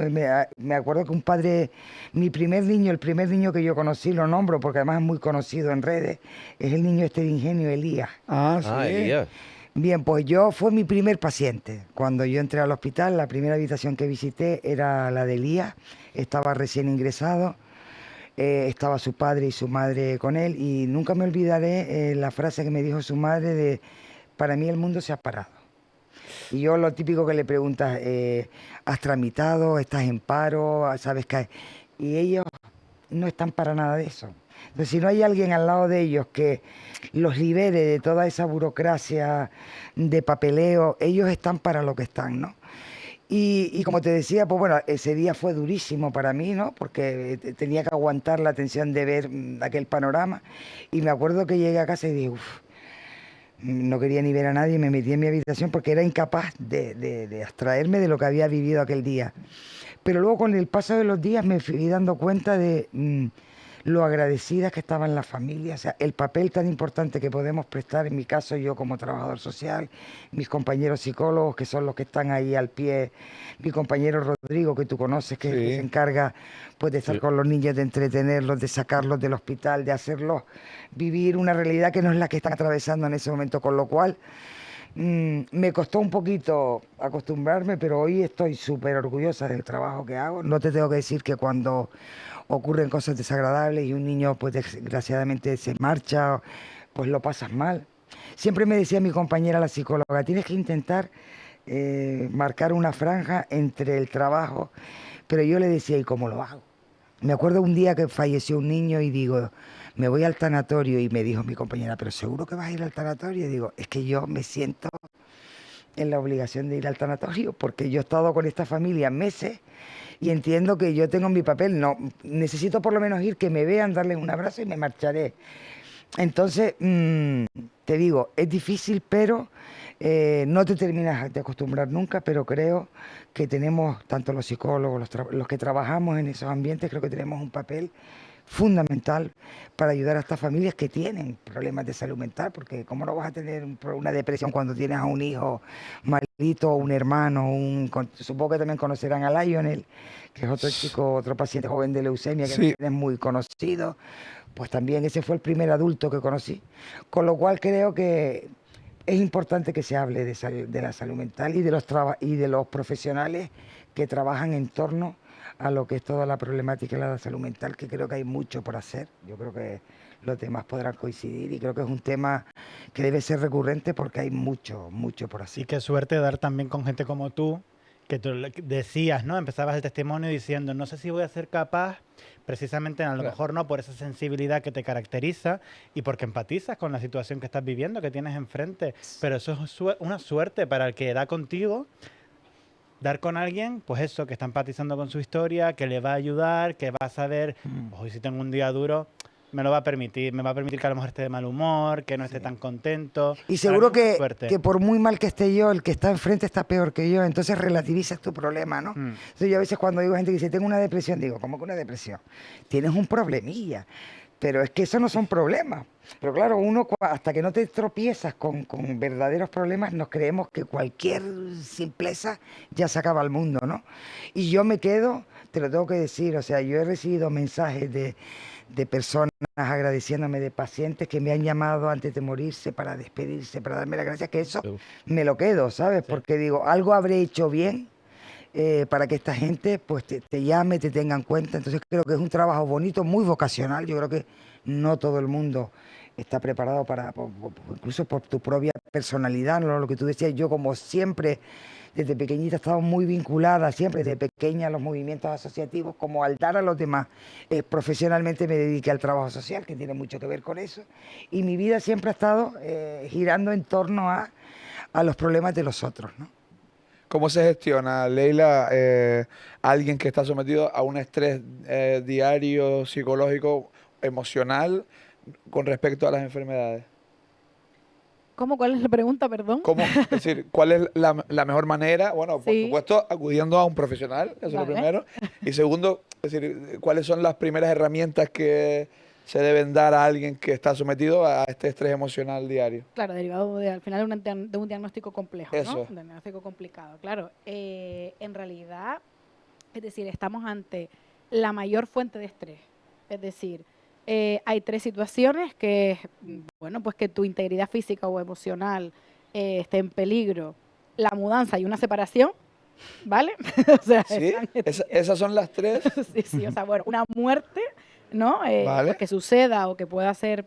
Me acuerdo que un padre, mi primer niño, el primer niño que yo conocí, lo nombro porque además es muy conocido en redes, es el niño este de Ingenio, Elías. Ah, sí. Elías. Bien, pues yo fue mi primer paciente. Cuando yo entré al hospital, la primera habitación que visité era la de Elías, estaba recién ingresado, estaba su padre y su madre con él y nunca me olvidaré la frase que me dijo su madre de, para mí el mundo se ha parado. Y yo lo típico que le preguntas, ¿has tramitado? ¿Estás en paro? ¿Sabes qué? Y ellos no están para nada de eso. Entonces, si no hay alguien al lado de ellos que los libere de toda esa burocracia de papeleo, ellos están para lo que están, ¿no? Y como te decía, pues bueno, ese día fue durísimo para mí, ¿no? Porque tenía que aguantar la tensión de ver aquel panorama. Y me acuerdo que llegué a casa y dije, uff, no quería ni ver a nadie, me metí en mi habitación porque era incapaz de abstraerme de lo que había vivido aquel día. Pero luego con el paso de los días me fui dando cuenta de lo agradecidas que estaban las familias, o sea, el papel tan importante que podemos prestar, en mi caso yo como trabajador social, mis compañeros psicólogos que son los que están ahí al pie, mi compañero Rodrigo que tú conoces que Sí. se encarga pues de estar con los niños, de entretenerlos, de sacarlos del hospital, de hacerlos vivir una realidad que no es la que están atravesando en ese momento, con lo cual me costó un poquito acostumbrarme, pero hoy estoy súper orgullosa del trabajo que hago. No te tengo que decir que cuando ocurren cosas desagradables y un niño pues desgraciadamente se marcha, pues lo pasas mal. Siempre me decía mi compañera la psicóloga, tienes que intentar marcar una franja entre el trabajo, pero yo le decía, ¿y cómo lo hago? Me acuerdo un día que falleció un niño y digo, me voy al tanatorio y me dijo mi compañera, ¿pero seguro que vas a ir al tanatorio? Y digo, es que yo me siento en la obligación de ir al tanatorio porque yo he estado con esta familia meses y entiendo que yo tengo mi papel, no, necesito por lo menos ir, que me vean, darles un abrazo y me marcharé. Entonces, te digo, es difícil, pero no te terminas de acostumbrar nunca, pero creo que tenemos, tanto los psicólogos, los que trabajamos en esos ambientes, creo que tenemos un papel fundamental para ayudar a estas familias que tienen problemas de salud mental, porque ¿cómo no vas a tener una depresión cuando tienes a un hijo malito, un hermano, supongo que también conocerán a Lionel, que es otro chico, otro paciente joven de leucemia que Sí. es muy conocido, pues también ese fue el primer adulto que conocí. Con lo cual creo que es importante que se hable de la salud mental y de los profesionales que trabajan en torno a lo que es toda la problemática de la salud mental, que creo que hay mucho por hacer. Yo creo que los demás podrán coincidir y creo que es un tema que debe ser recurrente porque hay mucho, mucho por hacer. Y qué suerte dar también con gente como tú, que tú decías, ¿no? Empezabas el testimonio diciendo, no sé si voy a ser capaz, precisamente a lo Claro. mejor no por esa sensibilidad que te caracteriza y porque empatizas con la situación que estás viviendo, que tienes enfrente. Pero eso es una suerte para el que da contigo, dar con alguien, pues eso, que está empatizando con su historia, que le va a ayudar, que va a saber, hoy si tengo un día duro, me lo va a permitir, me va a permitir que a lo mejor esté de mal humor, que no esté tan contento. Y Para seguro mí es una que, suerte. que por muy mal que esté yo, el que está enfrente está peor que yo, entonces relativizas tu problema, ¿no? Entonces yo a veces cuando digo gente que dice, tengo una depresión, digo, ¿cómo que una depresión? Tienes un problemilla, pero es que eso no son problemas. Pero claro, uno hasta que no te tropiezas con verdaderos problemas, nos creemos que cualquier simpleza ya se acaba el mundo, ¿no? Y yo me quedo, te lo tengo que decir, o sea, yo he recibido mensajes de personas agradeciéndome, de pacientes que me han llamado antes de morirse para despedirse, para darme las gracias, que eso me lo quedo, ¿sabes? Porque digo, algo habré hecho bien para que esta gente pues te llame, te tenga en cuenta. Entonces creo que es un trabajo bonito, muy vocacional. Yo creo que no todo el mundo está preparado incluso por tu propia personalidad, ¿no? Lo que tú decías, yo como siempre, desde pequeñita he estado muy vinculada, siempre desde pequeña a los movimientos asociativos, como al dar a los demás. Profesionalmente me dediqué al trabajo social, que tiene mucho que ver con eso, y mi vida siempre ha estado girando en torno a los problemas de los otros, ¿no? ¿Cómo se gestiona, Leila, alguien que está sometido a un estrés diario, psicológico, emocional, con respecto a las enfermedades? ¿Cómo? ¿Cuál es la pregunta, perdón? ¿Cómo, es decir, cuál es la mejor manera? Bueno, por Sí. supuesto, acudiendo a un profesional, eso es lo Vale. primero. Y segundo, es decir, ¿cuáles son las primeras herramientas que se deben dar a alguien que está sometido a este estrés emocional diario? Claro, derivado al final de un diagnóstico complejo, Eso ¿no? es. Un diagnóstico complicado, claro. En realidad, es decir, estamos ante la mayor fuente de estrés. Es decir, hay tres situaciones que, bueno, pues que tu integridad física o emocional esté en peligro. La mudanza y una separación, ¿vale? O sea, ¿Sí? Esas son las tres. sí, sí, o sea, bueno, una muerte, ¿no? Vale. Pues que suceda o que pueda ser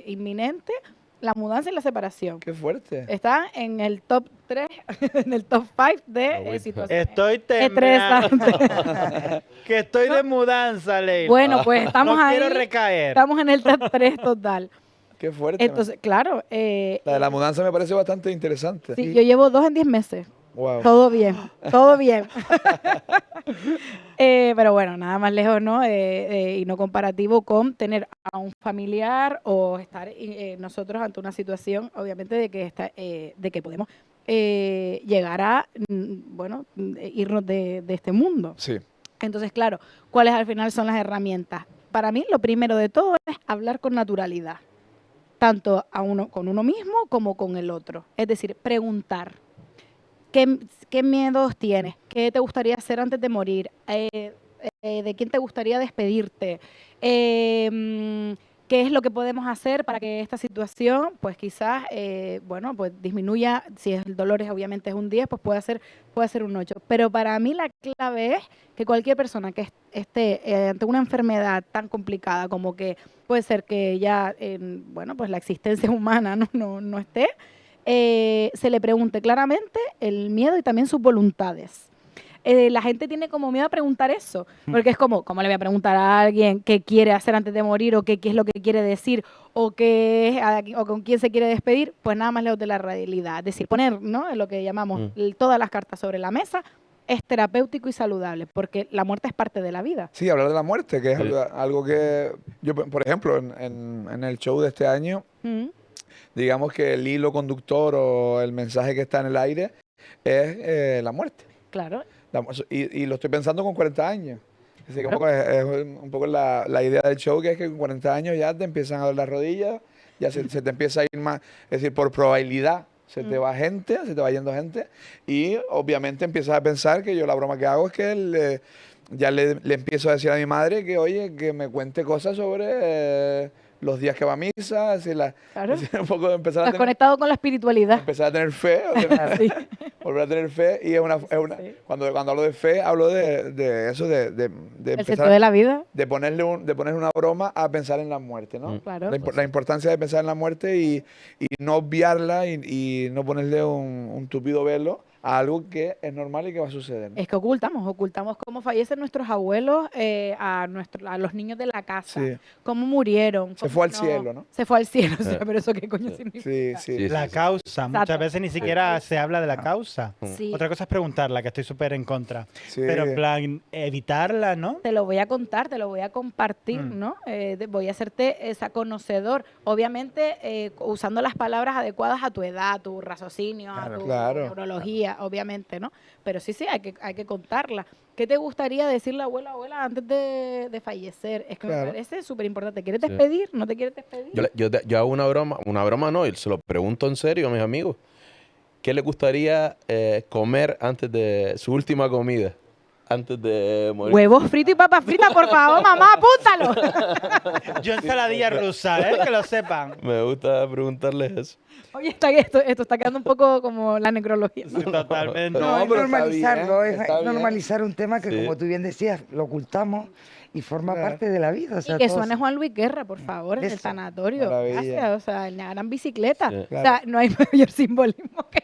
inminente, la mudanza y la separación. Qué fuerte. Está en el top 3, en el top 5 de Agüita. situaciones Estoy temblando. estresantes. Que estoy de mudanza, Leila. Bueno, pues estamos no ahí, quiero recaer. estamos en el top 3 total. Qué fuerte. Entonces, claro, La de la mudanza me parece bastante interesante. sí, yo llevo 2 en 10 meses. Wow. Todo bien, todo bien. Pero bueno, nada más lejos, ¿no? Y no comparativo con tener a un familiar o estar nosotros ante una situación, obviamente, de que podemos llegar a, bueno, irnos de este mundo. Sí. Entonces, claro, ¿cuáles al final son las herramientas? Para mí, lo primero de todo es hablar con naturalidad, tanto con uno mismo como con el otro. Es decir, preguntar. ¿Qué miedos tienes? ¿Qué te gustaría hacer antes de morir? ¿De quién te gustaría despedirte? ¿Qué es lo que podemos hacer para que esta situación, pues quizás, bueno, pues disminuya? Si el dolor obviamente es un 10, pues puede ser un 8. Pero para mí la clave es que cualquier persona que esté ante una enfermedad tan complicada como que puede ser que ya, bueno, pues la existencia humana no esté, se le pregunte claramente el miedo y también sus voluntades. La gente tiene como miedo a preguntar eso, porque es como, ¿cómo le voy a preguntar a alguien qué quiere hacer antes de morir o qué es lo que quiere decir o con quién se quiere despedir? Pues nada más lejos de la realidad. Es decir, poner, ¿no?, lo que llamamos todas las cartas sobre la mesa es terapéutico y saludable, porque la muerte es parte de la vida. Sí, hablar de la muerte, que es Sí. algo que yo, por ejemplo, en el show de este año, Mm. digamos que el hilo conductor o el mensaje que está en el aire es la muerte. Claro. Y lo estoy pensando con 40 años. Así que es un poco la idea del show, que es que con 40 años ya te empiezan a doler las rodillas, ya se te empieza a ir más, es decir, por probabilidad se te va gente, se te va yendo gente, y obviamente empiezas a pensar que yo la broma que hago es que ya le empiezo a decir a mi madre que, oye, que me cuente cosas sobre los días que va a misa, Claro. un poco empezar a Estás tener, conectado con la espiritualidad. empezar a tener fe, Sí. volver a tener fe. Y Sí. cuando hablo de fe, hablo de eso, de El empezar sentido de la vida. de ponerle una broma a pensar en la muerte, ¿no? Claro. La importancia de pensar en la muerte y no obviarla y no ponerle un tupido velo a algo que es normal y que va a suceder, ¿no? Es que ocultamos cómo fallecen nuestros abuelos, a los niños de la casa, Sí. cómo murieron. Se cómo fue al cielo, ¿no? Se fue al cielo, o sea, pero eso qué coño significa. Sí, sí. Sí, La sí. causa, muchas Exacto. veces ni siquiera se habla de la causa. Sí. Otra cosa es preguntarla, que estoy súper en contra. Sí. Pero en plan, evitarla, ¿no? Te lo voy a contar, te lo voy a compartir, ¿no? Voy a hacerte esa conocedor, obviamente usando las palabras adecuadas a tu edad, a tu raciocinio, a tu Claro. neurología, obviamente, ¿no? Pero sí, hay que contarla. ¿Qué te gustaría decirle a abuela antes de fallecer? Es que me Claro. parece súper importante. ¿Quieres Sí. despedir? ¿No te quieres despedir? Yo hago una broma no, y se lo pregunto en serio a mis amigos. ¿Qué les gustaría comer antes de su última comida? Antes de morir. Huevos fritos y papas fritas, por favor, mamá, apúntalo. Yo ensaladilla rusa, que lo sepan. Me gusta preguntarles eso. Oye, esto está quedando un poco como la necrología, ¿no? Totalmente. No, Es pero está normalizarlo, bien, es está bien. normalizar un tema que, Sí. como tú bien decías, lo ocultamos y forma Claro. parte de la vida. O sea, Y que todos- suene Juan Luis Guerra, por favor, en el Eso. sanatorio. Maravilla. Gracias, o sea, en la gran bicicleta. Sí. O sea, no hay mayor simbolismo que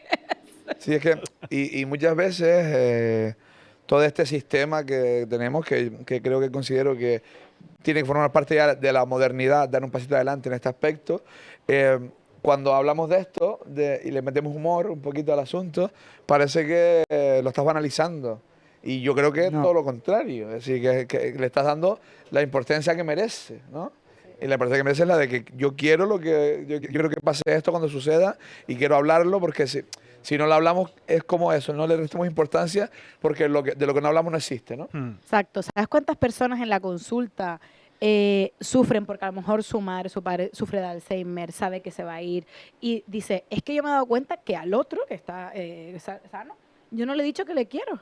Sí, es que, y muchas veces todo este sistema que tenemos, que creo que considero que tiene que formar parte ya de la modernidad, dar un pasito adelante en este aspecto, cuando hablamos de esto y le metemos humor un poquito al asunto, parece que lo estás banalizando. Y yo creo que es No. todo lo contrario, es decir, que le estás dando la importancia que merece, ¿no? Y la importancia que merece es la de que yo quiero yo quiero que pase esto cuando suceda y quiero hablarlo porque si no lo hablamos es como eso, no le restamos importancia porque de lo que no hablamos no existe, ¿no? Exacto. ¿Sabes cuántas personas en la consulta sufren porque a lo mejor su madre, su padre sufre de Alzheimer, sabe que se va a ir y dice, es que yo me he dado cuenta que al otro que está sano, yo no le he dicho que le quiero.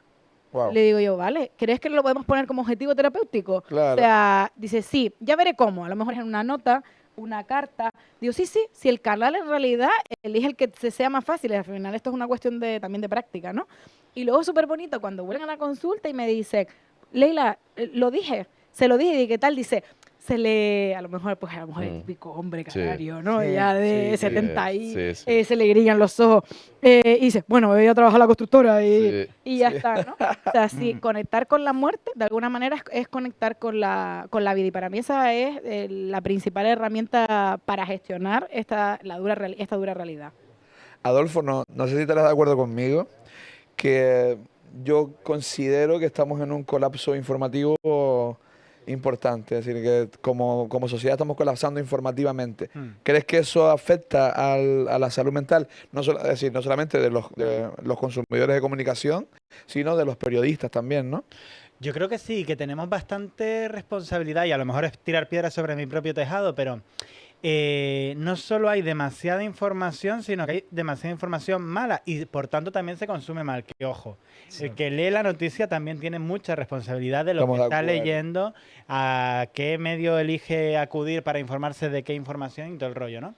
Wow. Le digo yo, vale, ¿crees que lo podemos poner como objetivo terapéutico? Claro. O sea, dice, sí, ya veré cómo. A lo mejor en una nota, una carta. Digo, sí, si el canal en realidad elige el que se sea más fácil. Al final esto es una cuestión también de práctica, ¿no? Y luego súper bonito cuando vuelven a la consulta y me dice, Leila, se lo dije, y ¿qué tal? Dice, a lo mejor el típico hombre Sí. canario, ¿no? Sí, Ya de sí, 70 sí, sí. se le brillan los ojos. Y dice, bueno, voy a trabajar a la constructora Sí. y ya está, ¿no? O sea, sí, conectar con la muerte, de alguna manera, es conectar con la vida. Y para mí esa es la principal herramienta para gestionar esta dura realidad. Adolfo, no sé si estarás de acuerdo conmigo, que yo considero que estamos en un colapso informativo importante, es decir, que como sociedad estamos colapsando informativamente. ¿Crees que eso afecta a la salud mental? Es decir, no solamente de los consumidores de comunicación, sino de los periodistas también, ¿no? Yo creo que sí, que tenemos bastante responsabilidad y a lo mejor es tirar piedras sobre mi propio tejado, pero no solo hay demasiada información, sino que hay demasiada información mala y por tanto también se consume mal. Que ojo, el que lee la noticia también tiene mucha responsabilidad de lo Estamos que de está acuerdo. leyendo, a qué medio elige acudir para informarse de qué información y todo el rollo, ¿no?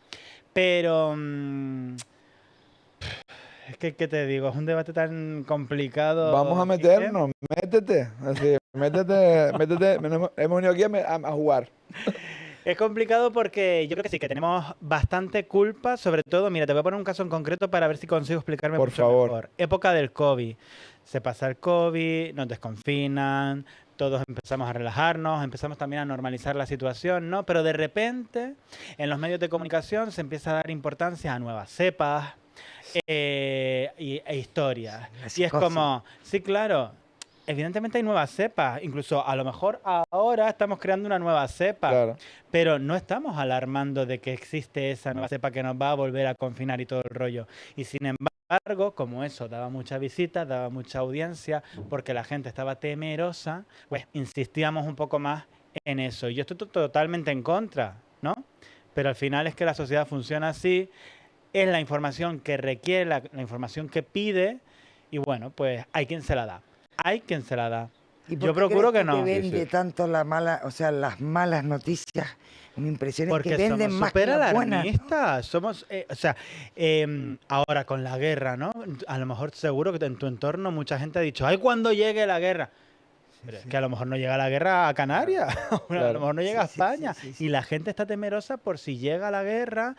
Pero es que, ¿qué te digo? Es un debate tan complicado. Vamos a Quique. meternos, métete, es decir, métete, hemos venido aquí a jugar. Es complicado porque yo creo que sí, que tenemos bastante culpa, sobre todo, mira, te voy a poner un caso en concreto para ver si consigo explicarme Por mucho favor. mejor. Época del COVID. Se pasa el COVID, nos desconfinan, todos empezamos a relajarnos, empezamos también a normalizar la situación, ¿no? Pero de repente, en los medios de comunicación se empieza a dar importancia a nuevas cepas e historias. La Y es psicosis. como, sí, claro. Evidentemente hay nuevas cepas, incluso a lo mejor ahora estamos creando una nueva cepa, Claro. pero no estamos alarmando de que existe esa nueva cepa que nos va a volver a confinar y todo el rollo. Y sin embargo, como eso daba mucha visita, daba mucha audiencia, porque la gente estaba temerosa, pues insistíamos un poco más en eso. Y yo estoy totalmente en contra, ¿no? Pero al final es que la sociedad funciona así, es la información que requiere, la información que pide, y bueno, pues hay quien se la da. Hay quien se la da. ¿Y por Yo qué procuro crees que no. vende Sí, sí. tanto la mala, o sea, las malas noticias? Mi impresión es Porque que venden somos más que súper las buenas, ¿no? alarmistas. Somos, o sea, ahora con la guerra, ¿no? A lo mejor seguro que en tu entorno mucha gente ha dicho, ¡ay, cuando llegue la guerra! Pero es que a lo mejor no llega la guerra a Canarias, a lo Claro. mejor no llega a Sí, sí, sí, España. sí, sí. Y la gente está temerosa por si llega la guerra,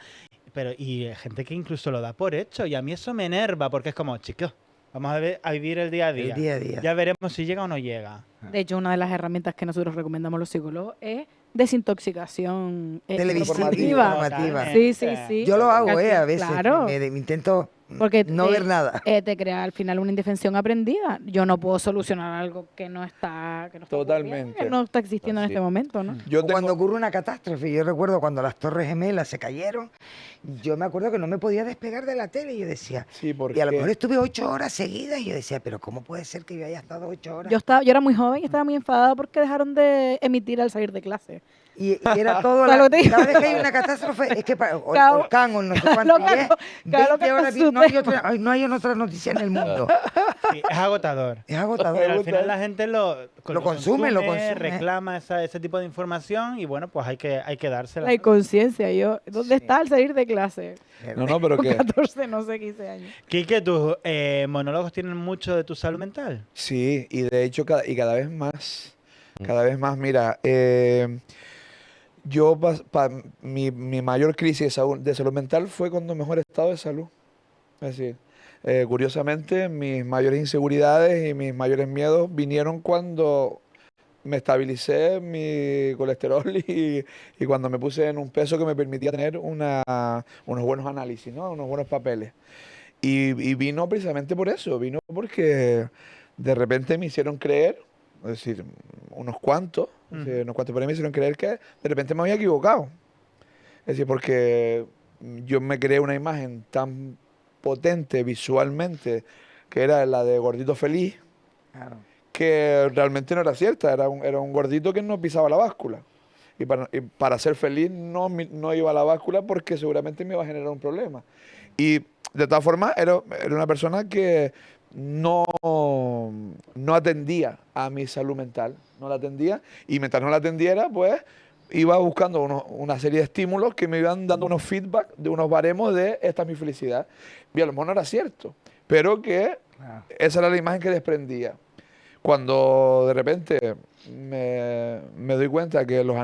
pero y hay gente que incluso lo da por hecho. Y a mí eso me enerva porque es como, chicos, vamos a vivir el día a día. El día a día. Ya veremos si llega o no llega. De hecho, una de las herramientas que nosotros recomendamos los psicólogos es desintoxicación Televisiva, informativa. informativa. Sí, sí, sí. Yo lo hago, Porque a veces. Claro. Me intento Porque no ver nada. te crea al final una indefensión aprendida. Yo no puedo solucionar algo que no está, Totalmente. ocurriendo, que no está existiendo en Así. este momento, ¿no? Yo O cuando tengo, ocurre una catástrofe, yo recuerdo cuando las Torres Gemelas se cayeron, yo me acuerdo que no me podía despegar de la tele y yo decía, sí, y a lo porque mejor estuve 8 horas seguidas y yo decía, pero ¿cómo puede ser que yo haya estado 8 horas? Yo era muy joven y estaba muy enfadada porque dejaron de emitir al salir de clase. Y era todo, ¿Sabes lo que te digo? cada vez que hay una catástrofe, es que o el Cada- volcán o no sé cada cuánto, loca y es con- cada 20 loca con horas, su no hay tema. no hay otra noticia en el mundo. Sí, es agotador. Es agotador. Pero al final la gente lo consume, lo consume. reclama ese tipo de información y bueno, pues hay que dársela. La inconsciencia, ¿dónde Sí. está al salir de clase? no, pero Con que 14, no sé, 15 años. Quique, tus monólogos tienen mucho de tu salud mental. sí, y de hecho cada vez más, mira, yo mi mayor crisis de salud mental fue cuando mejor estado de salud. Es decir, curiosamente, mis mayores inseguridades y mis mayores miedos vinieron cuando me estabilicé mi colesterol y cuando me puse en un peso que me permitía tener unos buenos análisis, ¿no? Unos buenos papeles. Y vino precisamente por eso, vino porque de repente me hicieron creer, es decir, unos cuantos por ahí me hicieron creer que de repente me había equivocado. Es decir, porque yo me creé una imagen tan potente visualmente, que era la de gordito feliz, Claro. que realmente no era cierta, era un gordito que no pisaba la báscula. Y para ser feliz no iba a la báscula porque seguramente me iba a generar un problema. Y de todas formas era una persona que no atendía a mi salud mental, no la atendía, y mientras no la atendiera, pues iba buscando una serie de estímulos que me iban dando unos feedback de unos baremos de esta es mi felicidad. Y a lo mejor no era cierto, pero que Claro. esa era la imagen que desprendía. Cuando de repente me doy cuenta que unos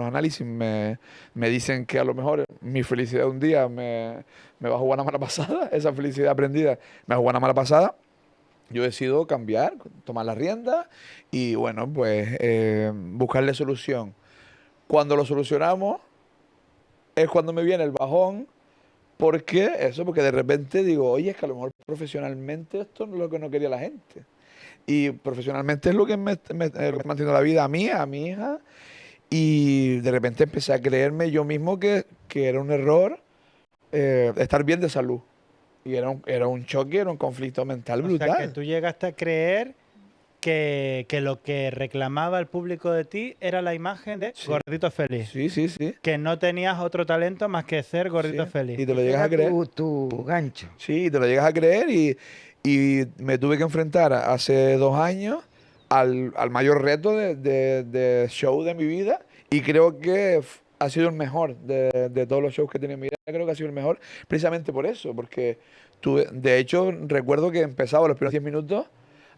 análisis me dicen que a lo mejor mi felicidad un día me va a jugar una mala pasada, esa felicidad aprendida me va a jugar una mala pasada, yo decido cambiar, tomar la rienda y bueno, pues buscarle solución. Cuando lo solucionamos es cuando me viene el bajón, porque de repente digo, oye, es que a lo mejor profesionalmente esto no es lo que no quería la gente. Y profesionalmente es lo que me mantiene la vida a mí, a mi hija. Y de repente empecé a creerme yo mismo que era un error estar bien de salud. Y era un choque, era un conflicto mental O brutal. sea, que tú llegaste a creer que lo que reclamaba el público de ti era la imagen de Sí. gordito feliz. Sí, sí, sí. Que no tenías otro talento más que ser gordito Sí. feliz. Y te lo llegas Era a creer. tu gancho. Sí, te lo llegas a creer y me tuve que enfrentar hace 2 años al mayor reto de show de mi vida y creo que ha sido el mejor de todos los shows que he tenido en mi vida. Creo que ha sido el mejor precisamente por eso, porque de hecho recuerdo que empezaba los primeros 10 minutos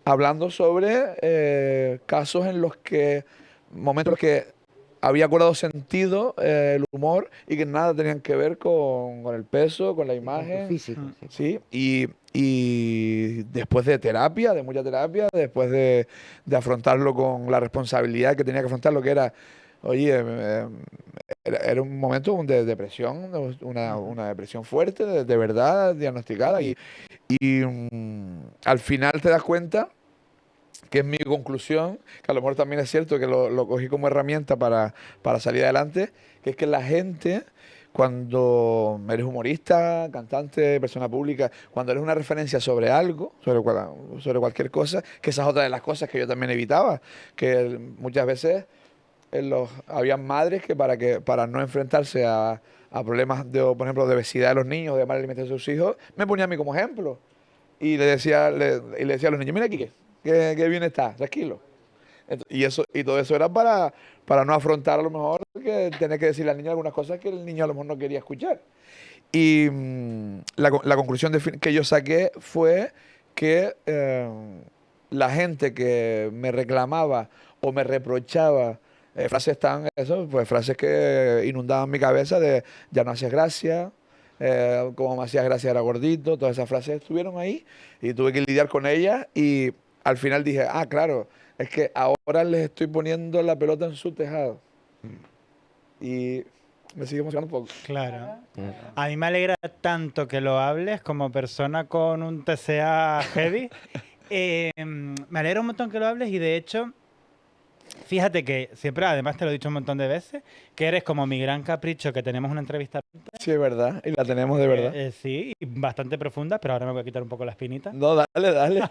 hablando sobre casos en los que, momentos en los que había cobrado sentido el humor y que nada tenían que ver con el peso, con la Con tu imagen. físico. Sí, Sí. y después de terapia, de mucha terapia, después de afrontarlo con la responsabilidad que tenía que afrontar, lo que era, oye, era un momento de depresión, una depresión fuerte, de verdad, diagnosticada, y al final te das cuenta, que es mi conclusión, que a lo mejor también es cierto que lo cogí como herramienta para salir adelante, que es que la gente, cuando eres humorista, cantante, persona pública, cuando eres una referencia sobre algo, sobre cualquier cosa, que esa es otra de las cosas que yo también evitaba, que muchas veces había madres que para no enfrentarse a problemas, por ejemplo, de obesidad de los niños, de mala alimentación de sus hijos, me ponía a mí como ejemplo. Y le decía a los niños, mira aquí, que bien está, tranquilo. Y todo eso era para no afrontar a lo mejor que tener que decirle al niño algunas cosas que el niño a lo mejor no quería escuchar. Y la conclusión que yo saqué fue que la gente que me reclamaba o me reprochaba frases que inundaban mi cabeza de ya no hacías gracia, como me hacías gracia era gordito, todas esas frases estuvieron ahí y tuve que lidiar con ellas y al final dije, ah, claro, es que ahora les estoy poniendo la pelota en su tejado. Y me sigue emocionando un poco. Claro. A mí me alegra tanto que lo hables como persona con un TCA heavy. Me alegra un montón que lo hables y de hecho, fíjate que siempre, además te lo he dicho un montón de veces, que eres como mi gran capricho, que tenemos una entrevista Sí, es verdad, y la tenemos de verdad. sí, y bastante profunda, pero ahora me voy a quitar un poco la espinita. No, dale.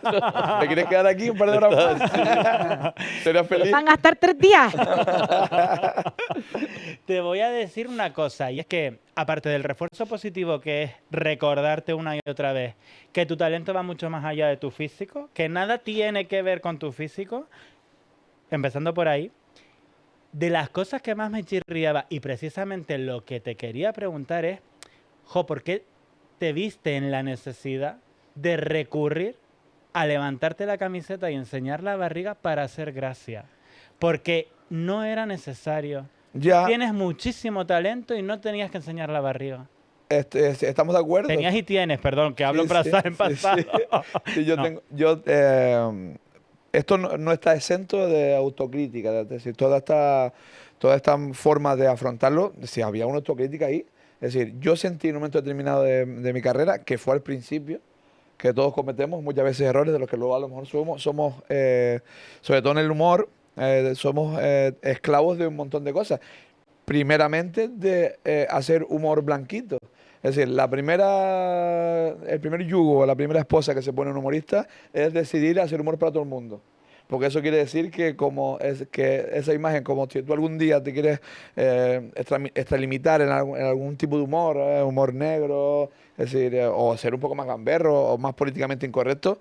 ¿Te quieres quedar aquí un par de horas más? ¿Serías feliz? Van a estar 3 días. Te voy a decir una cosa, y es que, aparte del refuerzo positivo que es recordarte una y otra vez que tu talento va mucho más allá de tu físico, que nada tiene que ver con tu físico, empezando por ahí, de las cosas que más me chirriaba, y precisamente lo que te quería preguntar es, ¿por qué te viste en la necesidad de recurrir a levantarte la camiseta y enseñar la barriga para hacer gracia? Porque no era necesario. Ya, Tienes muchísimo talento y no tenías que enseñar la barriga. estamos de acuerdo. Tenías y tienes, perdón, que hablo Sí, en pasado. Sí, No. Esto no está exento de autocrítica, es decir, toda esta forma de afrontarlo, si había una autocrítica ahí, es decir, yo sentí en un momento determinado de mi carrera, que fue al principio, que todos cometemos muchas veces errores de los que luego a lo mejor somos sobre todo en el humor, somos esclavos de un montón de cosas. Primeramente de hacer humor blanquito. Es decir, el primer yugo, la primera esposa que se pone un humorista es decidir hacer humor para todo el mundo. Porque eso quiere decir que que esa imagen, como si tú algún día te quieres extralimitar en algún tipo de humor, humor negro, es decir, o ser un poco más gamberro o más políticamente incorrecto,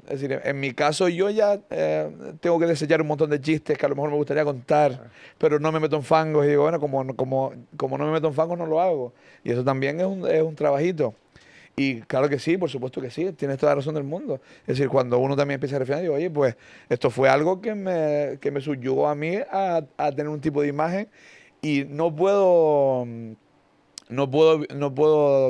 es decir, en mi caso yo ya tengo que desechar un montón de chistes que a lo mejor me gustaría contar, pero no me meto en fangos y digo, bueno, como no me meto en fangos no lo hago. Y eso también es un trabajito. Y claro que sí, por supuesto que sí, tienes toda la razón del mundo. Es decir, cuando uno también empieza a reflexionar, digo, oye, pues esto fue algo que me subyugó a mí a tener un tipo de imagen y no puedo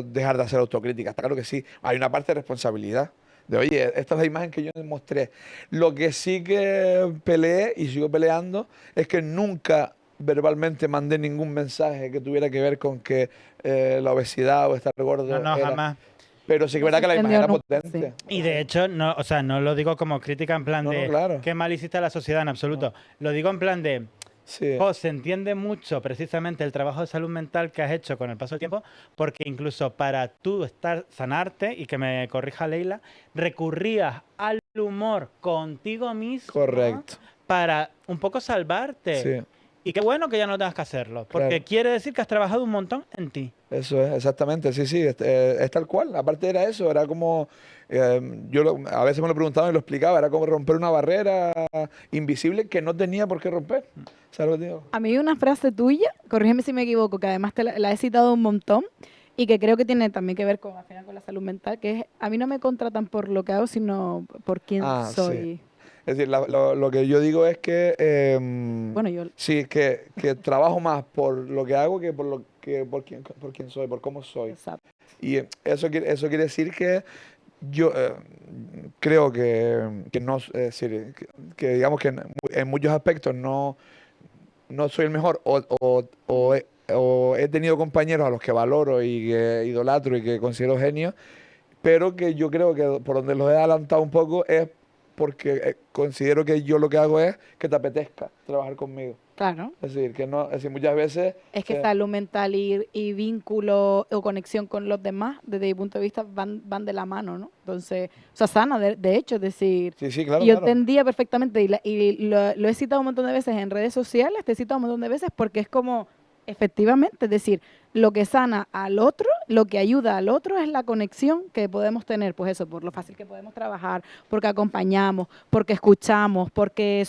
dejar de hacer autocrítica. Está claro que sí, hay una parte de responsabilidad. De, oye, esta es la imagen que yo les mostré. Lo que sí que peleé y sigo peleando es que nunca verbalmente mandé ningún mensaje que tuviera que ver con que la obesidad o estar gordo No, era... jamás. Pero sí que No es verdad se que la imagen entendió era nunca, potente. Y de hecho, no, o sea, no lo digo como crítica en plan No, no, de claro. qué mal hiciste a la sociedad en absoluto. Lo digo en plan de, Sí, se entiende mucho precisamente el trabajo de salud mental que has hecho con el paso del tiempo, porque incluso para tú sanarte, y que me corrija Leila, recurrías al humor contigo mismo correcto. para un poco salvarte. Sí, Y qué bueno que ya no tengas que hacerlo, porque Claro. quiere decir que has trabajado un montón en ti. eso es, exactamente. Sí, es tal cual. Aparte era eso, era como... a veces me lo preguntaba y lo explicaba, era como romper una barrera invisible que no tenía por qué romper. ¿Sabes lo que digo? A mí hay una frase tuya, corrígeme si me equivoco, que además la he citado un montón y que creo que tiene también que ver con, al final, con la salud mental, que es, a mí no me contratan por lo que hago, sino por quién Ah, sí. soy. Es decir, lo que yo digo es que Bueno, yo sí, que trabajo más por lo que hago que por quién soy, por cómo soy. exacto. Y eso quiere decir que yo creo que no, es decir, que digamos que en muchos aspectos no soy el mejor o he tenido compañeros a los que valoro y que idolatro y que considero genios, pero que yo creo que por donde los he adelantado un poco es porque considero que yo lo que hago es que te apetezca trabajar conmigo. Claro. Es decir, es decir, muchas veces... Es que salud mental y vínculo o conexión con los demás, desde mi punto de vista, van de la mano, ¿no? Entonces, o sea, sana, de hecho, es decir, Sí, claro, y yo claro. entendía perfectamente, y lo he citado un montón de veces en redes sociales, te he citado un montón de veces porque es como, Efectivamente, es decir, lo que sana al otro, lo que ayuda al otro es la conexión que podemos tener, pues eso, por lo fácil que podemos trabajar, porque acompañamos, porque escuchamos, porque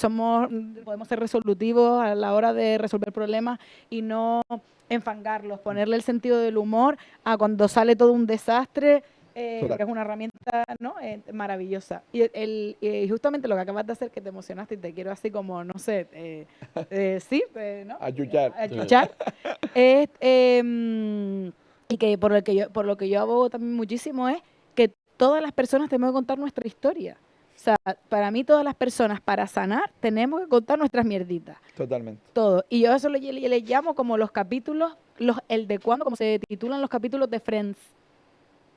podemos ser resolutivos a la hora de resolver problemas y no enfangarlos, ponerle el sentido del humor a cuando sale todo un desastre, Total. que es una herramienta, ¿no? Maravillosa. Y justamente lo que acabas de hacer, que te emocionaste y te quiero así como, no sé, sí, ¿no? Ayuyar. Ayuyar. Es, y que por lo que yo abogo también muchísimo es que todas las personas tenemos que contar nuestra historia. O sea, para mí todas las personas para sanar tenemos que contar nuestras mierditas. Totalmente. Todo. Y yo eso le llamo como los capítulos, el de cuando, como se titulan los capítulos de Friends.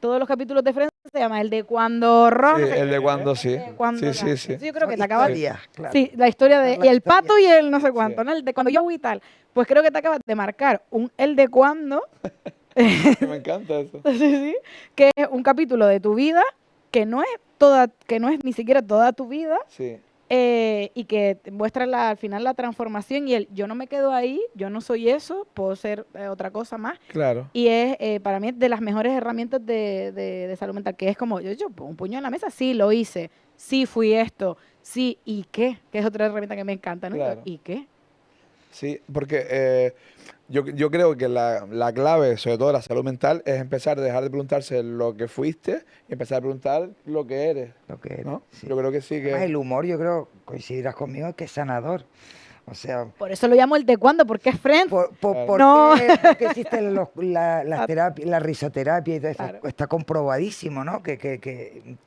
Todos los capítulos de Friends se llama el de cuando Ron. Sí, no sé el de qué, cuando el sí. de cuando Sí, tal. sí, sí. Entonces yo creo que Son te acabas. historias, claro. Sí, la historia de. La Y el historia. pato y el no sé cuánto, Sí. ¿no? El de cuando yo y tal. Pues creo que te acabas de marcar el de cuando. Me encanta eso. Sí, sí, que es un capítulo de tu vida que no es que no es ni siquiera toda tu vida. Sí. Y que te muestra al final la transformación y yo no me quedo ahí, yo no soy eso, puedo ser otra cosa más. Claro. Y es para mí es de las mejores herramientas de salud mental, que es como, yo pongo un puño en la mesa, sí, lo hice, sí, fui esto, sí, ¿y qué? Que es otra herramienta que me encanta, ¿no? Claro. ¿Y qué? Sí, porque yo creo que la clave, sobre todo de la salud mental, es empezar a dejar de preguntarse lo que fuiste y empezar a preguntar lo que eres, Lo que, ¿no? sí. Yo creo que sí Además, que... el humor, yo creo, coincidirás conmigo, que es sanador. O sea, Por eso lo llamo el de cuándo, porque es Friends. ¿por No. qué existen las terapias, la risoterapia y todo eso? Claro. Está comprobadísimo, ¿no? Que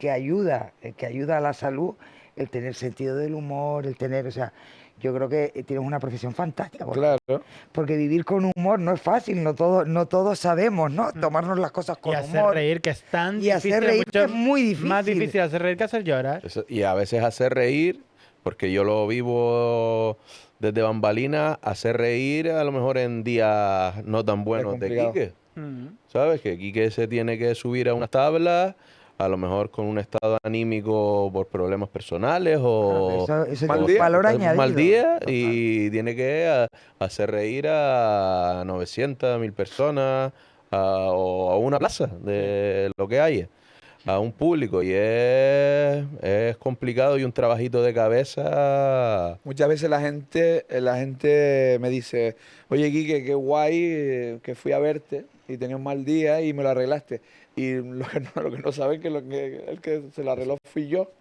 ayuda a la salud el tener sentido del humor, el tener, o sea, yo creo que tienes una profesión fantástica. Claro. Porque vivir con humor no es fácil, no todos sabemos, ¿no? Tomarnos las cosas con Y hacer humor. reír, que es tan Y hacer difícil, reír, mucho que es muy difícil. más difícil hacer reír que hacer llorar. Y a veces hacer reír, porque yo lo vivo desde bambalina, hacer reír a lo mejor en días no tan buenos de complicado. Quique. Mm. ¿Sabes? Que Quique se tiene que subir a unas tablas, a lo mejor con un estado anímico por problemas personales o Eso mal tiene un día, valor un mal añadido. día Total. y tiene que hacer reír a 900, 1000 personas o a una plaza de lo que haya, a un público. Y es complicado y un trabajito de cabeza. Muchas veces la gente me dice, oye, Quique, qué guay que fui a verte y tenía un mal día y me lo arreglaste. Y lo que no saben que el que se lo arregló fui yo.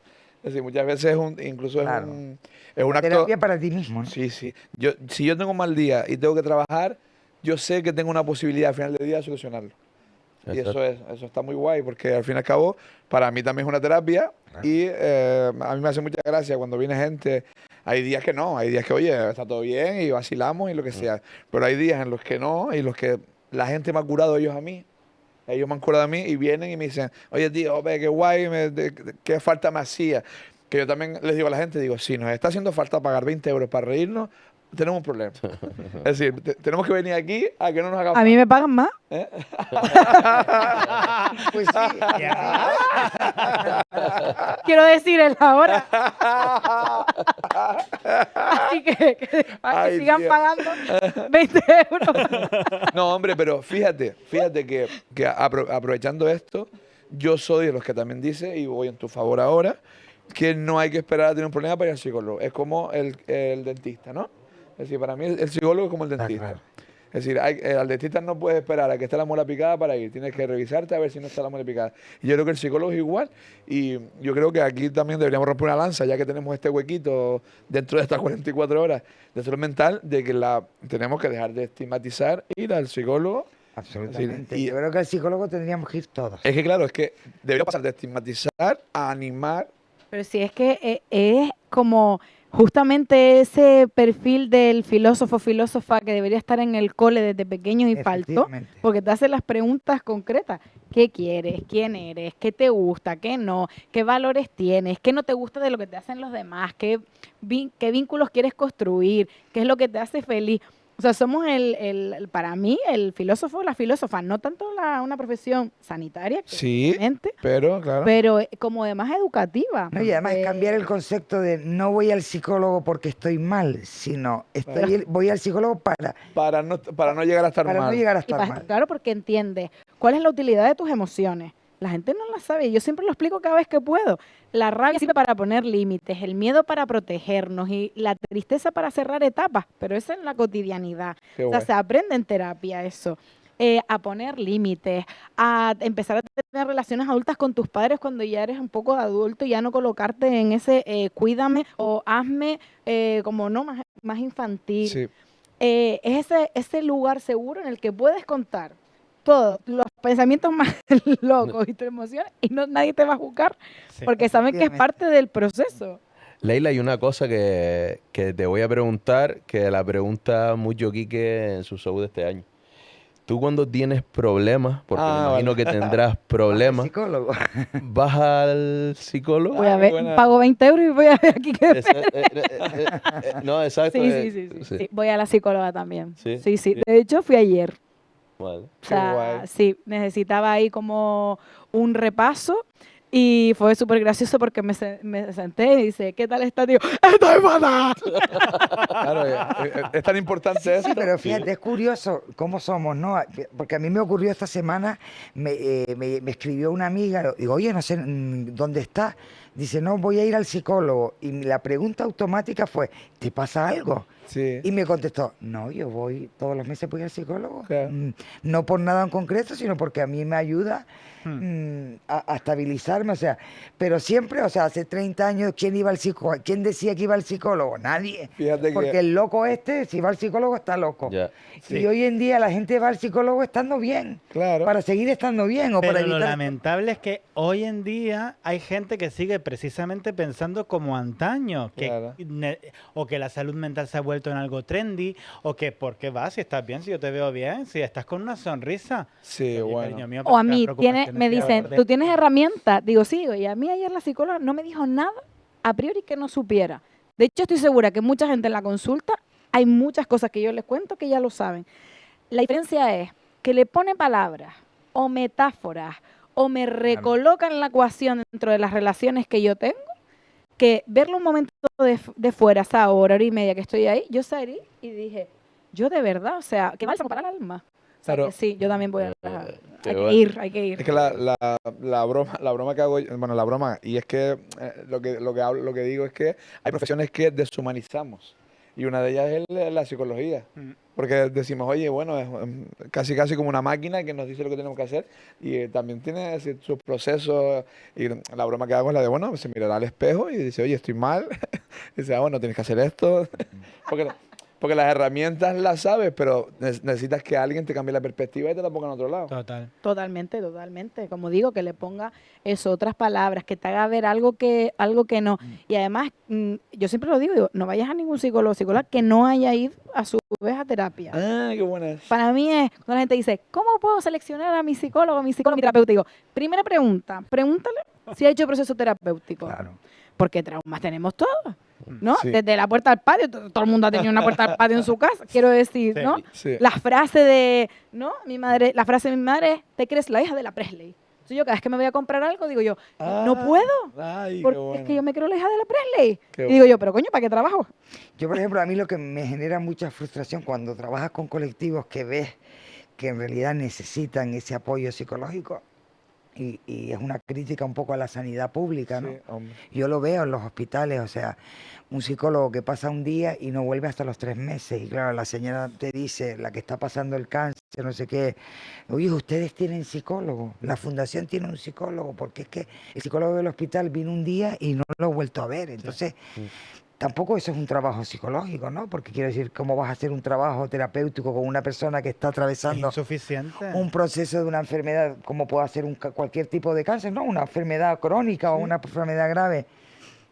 Es decir, muchas veces incluso Claro. es un La acto... terapia para ti mismo, ¿no? Sí, sí. Si yo tengo un mal día y tengo que trabajar, yo sé que tengo una posibilidad al final del día de solucionarlo. Y Exacto. eso está muy guay, porque al fin y al cabo, para mí también es una terapia. Y a mí me hace mucha gracia cuando viene gente. Hay días que no, hay días que, oye, está todo bien y vacilamos y lo que sea. Pero hay días en los que no, y los que la gente me ha curado ellos a mí. Ellos me han curado a mí y vienen y me dicen, oye, tío, ve, qué guay, qué falta me hacía. Que yo también les digo a la gente, digo, si nos está haciendo falta pagar 20 euros para reírnos, tenemos un problema. Es decir, tenemos que venir aquí a que no nos haga A mí me pagan más. Pues sí. Quiero decir, es la hora. Así que Ay, sigan Dios. pagando 20 euros. No, hombre, pero fíjate que aprovechando esto, yo soy de los que también dice, y voy en tu favor ahora, que no hay que esperar a tener un problema para ir al psicólogo. Es como el dentista, ¿no? Es decir, para mí el psicólogo es como el dentista. claro. Es decir, al dentista no puedes esperar a que esté la muela picada para ir. Tienes que revisarte a ver si no está la muela picada. Y yo creo que el psicólogo es igual. Y yo creo que aquí también deberíamos romper una lanza, ya que tenemos este huequito dentro de estas 44 horas de salud mental, de que tenemos que dejar de estigmatizar, ir al psicólogo. Absolutamente. Sí, y- Yo creo que al psicólogo tendríamos que ir todos. Es que claro, es que debería pasar de estigmatizar a animar. Pero sí, es que es como justamente ese perfil del filósofa que debería estar en el cole desde pequeño y faltó, Efectivamente. porque te hace las preguntas concretas. ¿Qué quieres? ¿Quién eres? ¿Qué te gusta? ¿Qué no? ¿Qué valores tienes? ¿Qué no te gusta de lo que te hacen los demás? ¿Qué vínculos quieres construir? ¿Qué es lo que te hace feliz? O sea, somos para mí, el filósofo o la filósofa, no tanto una profesión sanitaria, que Sí, obviamente, pero claro. pero como además educativa. No, y además cambiar el concepto de no voy al psicólogo porque estoy mal, sino voy al psicólogo Para no llegar a estar para no mal. llegar a Y estar mal. claro, porque entiendes cuál es la utilidad de tus emociones. La gente no la sabe. Yo siempre lo explico cada vez que puedo. La rabia sirve para poner límites, el miedo para protegernos y la tristeza para cerrar etapas, pero eso es la cotidianidad. Qué O sea, guay. se aprende en terapia eso. A poner límites, a empezar a tener relaciones adultas con tus padres cuando ya eres un poco adulto y ya no colocarte en ese cuídame o hazme como no, más infantil. Sí. Es ese lugar seguro en el que puedes contar todos los pensamientos más locos y tus emociones y nadie te va a juzgar Sí. porque saben que es parte del proceso. Leila, hay una cosa que te voy a preguntar, que la pregunta mucho Quique en su show de este año. Tú cuando tienes problemas, porque me imagino que tendrás problemas, Psicólogo. ¿vas al psicólogo? Voy a qué ver, buena. pago 20 euros y voy a ver aquí qué. No, exacto. Sí. Voy a la psicóloga también. Sí. Sí. De hecho, fui ayer. Vale. O Qué sea, guay. sí, necesitaba ahí como un repaso y fue súper gracioso porque me senté y dice, ¿qué tal está? Digo, ¡estoy fatal! Claro, es tan importante eso. Sí, pero fíjate, es curioso cómo somos, ¿no? Porque a mí me ocurrió esta semana, me escribió una amiga, digo, oye, no sé dónde está. Dice, no, voy a ir al psicólogo. Y la pregunta automática fue, ¿te pasa algo? Sí. Y me contestó, no, yo voy, todos los meses voy al psicólogo. Claro. No por nada en concreto, sino porque a mí me ayuda a estabilizarme, o sea, pero siempre, o sea, hace 30 años, ¿quién iba al psicólogo? ¿Quién decía que iba al psicólogo? Nadie. Fíjate Porque que el loco si va al psicólogo, está loco. Ya. Y hoy en día la gente va al psicólogo estando bien, Claro. para seguir estando bien o para Pero lo evitar... lamentable es que hoy en día hay gente que sigue precisamente pensando como antaño, Claro. o que la salud mental se ha vuelto en algo trendy, o que ¿por qué vas? Si estás bien, si yo te veo bien, si estás con una sonrisa. Sí, Oye, bueno. cariño mío, O a las mí, preocupaciones me que dicen, ahora ¿tú tienes herramientas? Digo, sí, y a mí ayer la psicóloga no me dijo nada a priori que no supiera. De hecho, estoy segura que mucha gente en la consulta, hay muchas cosas que yo les cuento que ya lo saben. La diferencia es que le pone palabras o metáforas o me recoloca en la ecuación dentro de las relaciones que yo tengo, que verlo un momento de fuera, esa hora y media que estoy ahí, yo salí y dije, yo de verdad, o sea, qué bálsamo para el alma. O sea, Claro. que sí, yo también voy a... Qué Hay que bueno. ir, hay que ir. Es que la broma que hago, bueno, la broma, y es que lo que digo es que hay profesiones que deshumanizamos. Y una de ellas es la psicología. Porque decimos, oye, bueno, es casi como una máquina que nos dice lo que tenemos que hacer. Y también tiene sus procesos. Y la broma que hago es la de, bueno, se mirará al espejo y dice, oye, estoy mal. Y dice, bueno, tienes que hacer esto. Porque las herramientas las sabes, pero necesitas que alguien te cambie la perspectiva y te la ponga en otro lado. Total. Totalmente, totalmente. Como digo, que le ponga eso, otras palabras, que te haga ver algo que no. Y además, yo siempre lo digo, no vayas a ningún psicólogo o psicóloga que no haya ido a su vez a terapia. Ah, qué buena es. Para mí es, cuando la gente dice, ¿cómo puedo seleccionar a mi psicólogo, mi terapeuta? Digo, primera pregunta, pregúntale si ha hecho proceso terapéutico. Claro. Porque traumas tenemos todos, ¿no? Sí. Desde la puerta al patio, todo el mundo ha tenido una puerta al patio en su casa, quiero decir, Sí. ¿no? Sí. La frase de, ¿no? La frase de mi madre es, ¿te crees la hija de la Presley? Entonces yo cada vez que me voy a comprar algo, digo yo, no puedo, Ay, qué porque bueno. es que yo me creo la hija de la Presley. Qué Y digo yo, pero coño, ¿para qué trabajo? Yo, por ejemplo, a mí lo que me genera mucha frustración cuando trabajas con colectivos que ves que en realidad necesitan ese apoyo psicológico, y es una crítica un poco a la sanidad pública, ¿no? Sí, hombre. Yo lo veo en los hospitales, o sea, un psicólogo que pasa un día y no vuelve hasta los 3 meses. Y claro, la señora te dice, la que está pasando el cáncer, no sé qué, oye, ustedes tienen psicólogo, la fundación tiene un psicólogo, porque es que el psicólogo del hospital vino un día y no lo he vuelto a ver. Entonces, tampoco eso es un trabajo psicológico, ¿no? Porque quiero decir, ¿cómo vas a hacer un trabajo terapéutico con una persona que está Es atravesando insuficiente. un proceso de una enfermedad, como puede ser cualquier tipo de cáncer, ¿no? Una enfermedad crónica o una enfermedad grave?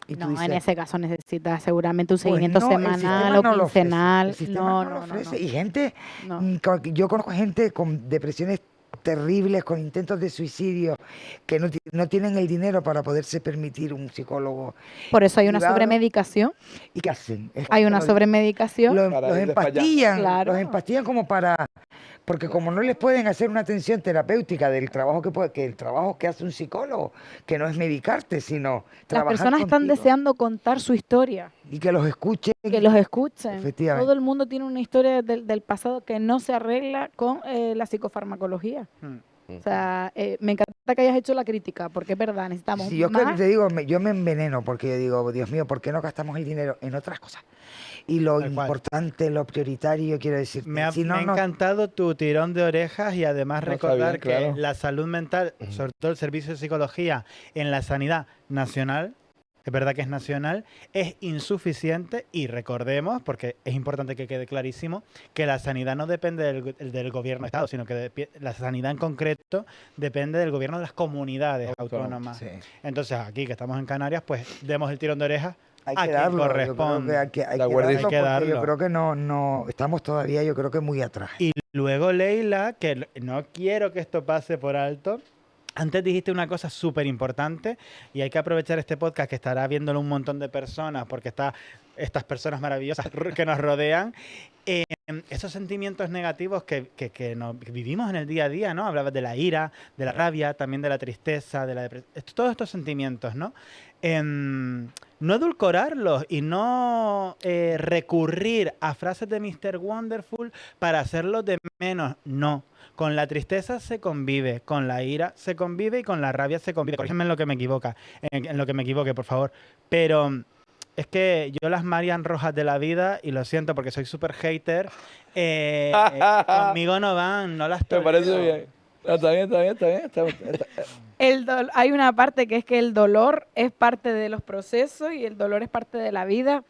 Y tú No, en dices, ese caso necesitas seguramente un pues seguimiento no, el semanal sistema o no lo ofrece, quincenal. el sistema No, no lo no, no, ofrece. no. Y gente, No. yo conozco gente con depresiones terribles, con intentos de suicidio, que no tienen el dinero para poderse permitir un psicólogo Por eso hay una privado. sobremedicación. ¿Y qué hacen? Hay una sobremedicación. Para Los ir empastillan, Claro. los empastillan como para... Porque como no les pueden hacer una atención terapéutica del trabajo que el trabajo que hace un psicólogo, que no es medicarte, sino Las trabajar personas están contigo deseando contar su historia, y que los escuchen. que los escuchen. Efectivamente. Todo el mundo tiene una historia del pasado que no se arregla con la psicofarmacología. O sea, me encanta que hayas hecho la crítica, porque es verdad, necesitamos Si yo más. te digo, yo me enveneno porque yo digo, Dios mío, ¿por qué no gastamos el dinero en otras cosas? Y lo Tal cual. importante, lo prioritario, quiero decir, Me ha, si no, me ha no, encantado tu tirón de orejas y además No, está recordar bien, que claro. la salud mental, sobre todo el servicio de psicología en la sanidad nacional, es verdad que es nacional, es insuficiente y recordemos, porque es importante que quede clarísimo, que la sanidad no depende del gobierno de Estado, sino que la sanidad en concreto depende del gobierno de las comunidades autónomas. sí, Entonces aquí que estamos en Canarias, pues demos el tirón de orejas hay a que quien darlo. Yo creo corresponde. que hay que De acuerdo. darlo Hay que porque darlo. yo creo que no, estamos todavía, yo creo que muy atrás. Y luego, Leila, que no quiero que esto pase por alto, antes dijiste una cosa súper importante y hay que aprovechar este podcast que estará viéndolo un montón de personas porque está estas personas maravillosas que nos rodean. Esos sentimientos negativos que vivimos en el día a día, ¿no? Hablabas de la ira, de la rabia, también de la tristeza, de la depresión, todos estos sentimientos, ¿no? No edulcorarlos y no recurrir a frases de Mr. Wonderful para hacerlos de menos, no. Con la tristeza se convive, con la ira se convive y con la rabia se convive. Corrígeme en lo que me equivoca, en lo que me equivoque, por favor. Pero es que yo las Marian Rojas de la vida, y lo siento porque soy súper hater, conmigo no van, no las Me tolero. parece bien. No, está bien, está bien, está bien. Hay una parte que es que el dolor es parte de los procesos y el dolor es parte de la vida.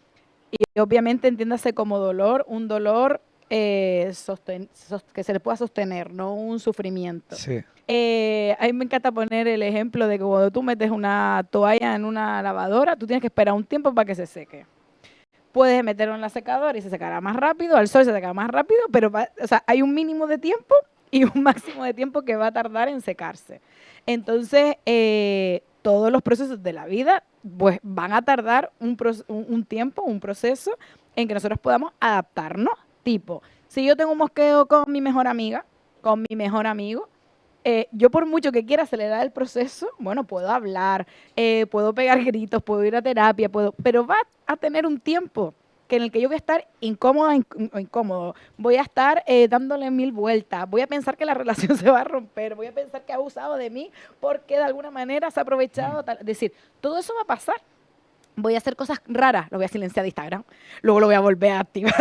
Y obviamente entiéndase como dolor, un dolor que se le pueda sostener, no un sufrimiento. Sí. A mí me encanta poner el ejemplo de que cuando tú metes una toalla en una lavadora, tú tienes que esperar un tiempo para que se seque. Puedes meterlo en la secadora y se secará más rápido, al sol se secará más rápido, pero o sea, hay un mínimo de tiempo y un máximo de tiempo que va a tardar en secarse. Entonces, todos los procesos de la vida pues van a tardar un tiempo, un proceso en que nosotros podamos adaptarnos. Tipo, si yo tengo un mosqueo con mi mejor amiga, con mi mejor amigo, yo por mucho que quiera acelerar el proceso, bueno, puedo hablar, puedo pegar gritos, puedo ir a terapia, pero va a tener un tiempo en el que yo voy a estar incómoda o incómodo, voy a estar dándole 1000 vueltas, voy a pensar que la relación se va a romper, voy a pensar que ha abusado de mí porque de alguna manera se ha aprovechado. Es decir, todo eso va a pasar. Voy a hacer cosas raras, lo voy a silenciar de Instagram, luego lo voy a volver a activar,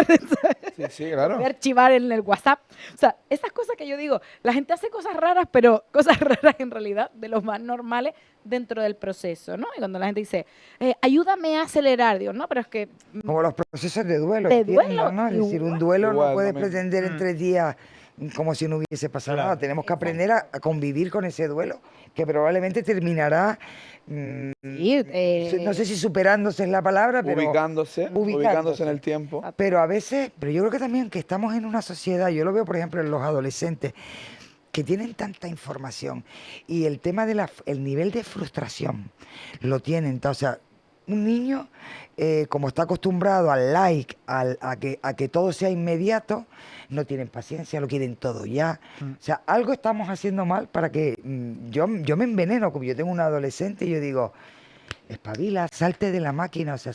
Sí, sí, lo claro. voy a archivar en el WhatsApp. O sea, esas cosas que yo digo, la gente hace cosas raras, pero cosas raras en realidad de los más normales dentro del proceso, ¿no? Y cuando la gente dice, ayúdame a acelerar, digo, no, pero es que Como los procesos de duelo, De entiendo, duelo, ¿no? Es decir, un igual. duelo Igual, no puede también. pretender en 3 días como si no hubiese pasado Claro. nada. Tenemos que aprender a convivir con ese duelo, que probablemente terminará, sí, no sé si superándose es la palabra, pero ubicándose en el tiempo. pero a veces, pero yo creo que también que estamos en una sociedad, yo lo veo por ejemplo en los adolescentes, que tienen tanta información y el tema de el nivel de frustración lo tienen, o sea, un niño como está acostumbrado al like, a que todo sea inmediato, no tienen paciencia, lo quieren todo ya. O sea, algo estamos haciendo mal para que yo me enveneno, como yo tengo un adolescente y yo digo, espabila, salte de la máquina, o sea,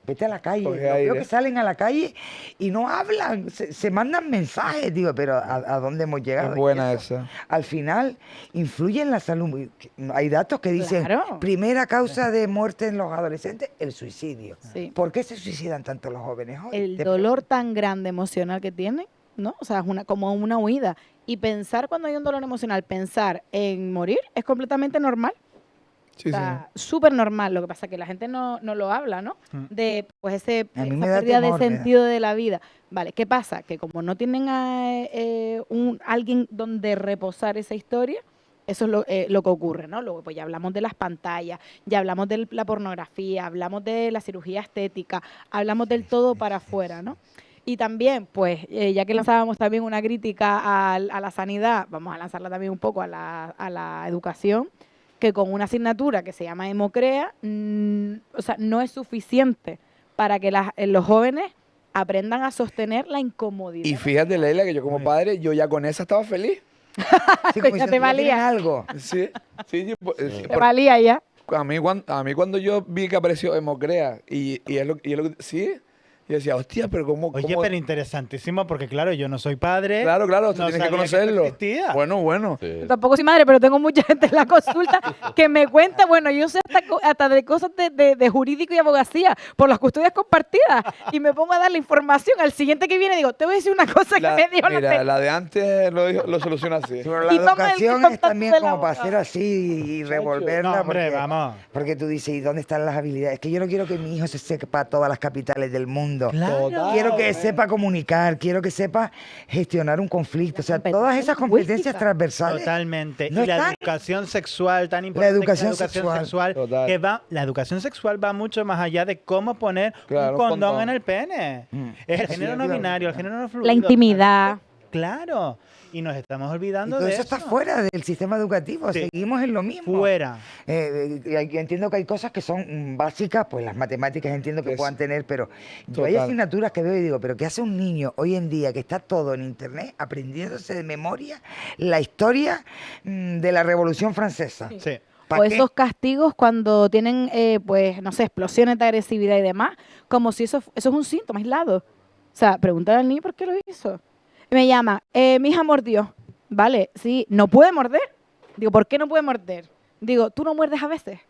vete a la calle. Coge Lo veo aire. que salen a la calle y no hablan, se mandan mensajes, digo, pero ¿a dónde hemos llegado? Es Y buena eso, esa. al final, influye en la salud. Hay datos que dicen, Claro. primera causa de muerte en los adolescentes, el suicidio. Sí. ¿Por qué se suicidan tanto los jóvenes hoy? El Te dolor tan grande emocional que tiene, ¿no? O sea, es como una huida. Y pensar cuando hay un dolor emocional, pensar en morir es completamente normal. Sí, O sea, súper normal. Lo que pasa es que la gente no lo habla, ¿no? De pues A mí esa me da pérdida temor, de me da. sentido de la vida. Vale, ¿qué pasa? Que como no tienen alguien donde reposar esa historia, eso es lo que ocurre, ¿no? Luego pues ya hablamos de las pantallas, ya hablamos de la pornografía, hablamos de la cirugía estética, hablamos del todo para afuera, ¿no? Y también, pues, ya que lanzábamos también una crítica a la sanidad, vamos a lanzarla también un poco a la educación, que con una asignatura que se llama Hemocrea, o sea, no es suficiente para que los jóvenes aprendan a sostener la incomodidad. Y fíjate, Leila, que yo como padre, yo ya con esa estaba feliz. Sí, como Ya diciendo, te "Ya valía". tienes algo. Sí, sí, Te valía ya. a mí cuando yo vi que apareció Hemocrea y es lo que... Sí, yo decía, hostia, pero ¿cómo...? Oye, pero interesantísimo, porque claro, yo no soy padre. Claro, no tú tienes que sabía conocerlo. esto existía. Bueno. Sí. Yo tampoco soy madre, pero tengo mucha gente en la consulta que me cuenta, bueno, yo sé hasta de cosas de jurídico y abogacía por las custodias compartidas y me pongo a dar la información al siguiente que viene y digo, te voy a decir una cosa que me dijo Mira, la de antes lo soluciona así. Pero la Y toma el educación es contacto también del como para abogado. hacer así y revolverla. No, hombre, porque, vamos. porque tú dices, ¿y dónde están las habilidades? Es que yo no quiero que mi hijo se sepa todas las capitales del mundo. Claro. Quiero que sepa comunicar, quiero que sepa gestionar un conflicto. O sea, todas esas competencias transversales. Totalmente. No y la están. educación sexual tan importante. educación que sexual. Total. que la educación sexual va mucho más allá de cómo poner Claro, un condón condón. en el pene. Es el Sí, género no claro. binario, el género no fluido. La intimidad. Claro. Y nos estamos Y olvidando todo de eso está fuera del sistema educativo, Sí. seguimos en lo mismo. Fuera. Yo entiendo que hay cosas que son básicas, pues las matemáticas entiendo que Es- puedan tener, pero yo hay Total. asignaturas que veo y digo, pero ¿qué hace un niño hoy en día que está todo en internet aprendiéndose de memoria la historia de la Revolución Francesa? Sí. ¿Pa' O qué? esos castigos cuando tienen, pues, no sé, explosiones de agresividad y demás, como si eso es un síntoma aislado. O sea, preguntar al niño por qué lo hizo. Me llama, mi hija mordió. Vale, sí, no puede morder. Digo, ¿por qué no puede morder? Digo, ¿tú no muerdes a veces?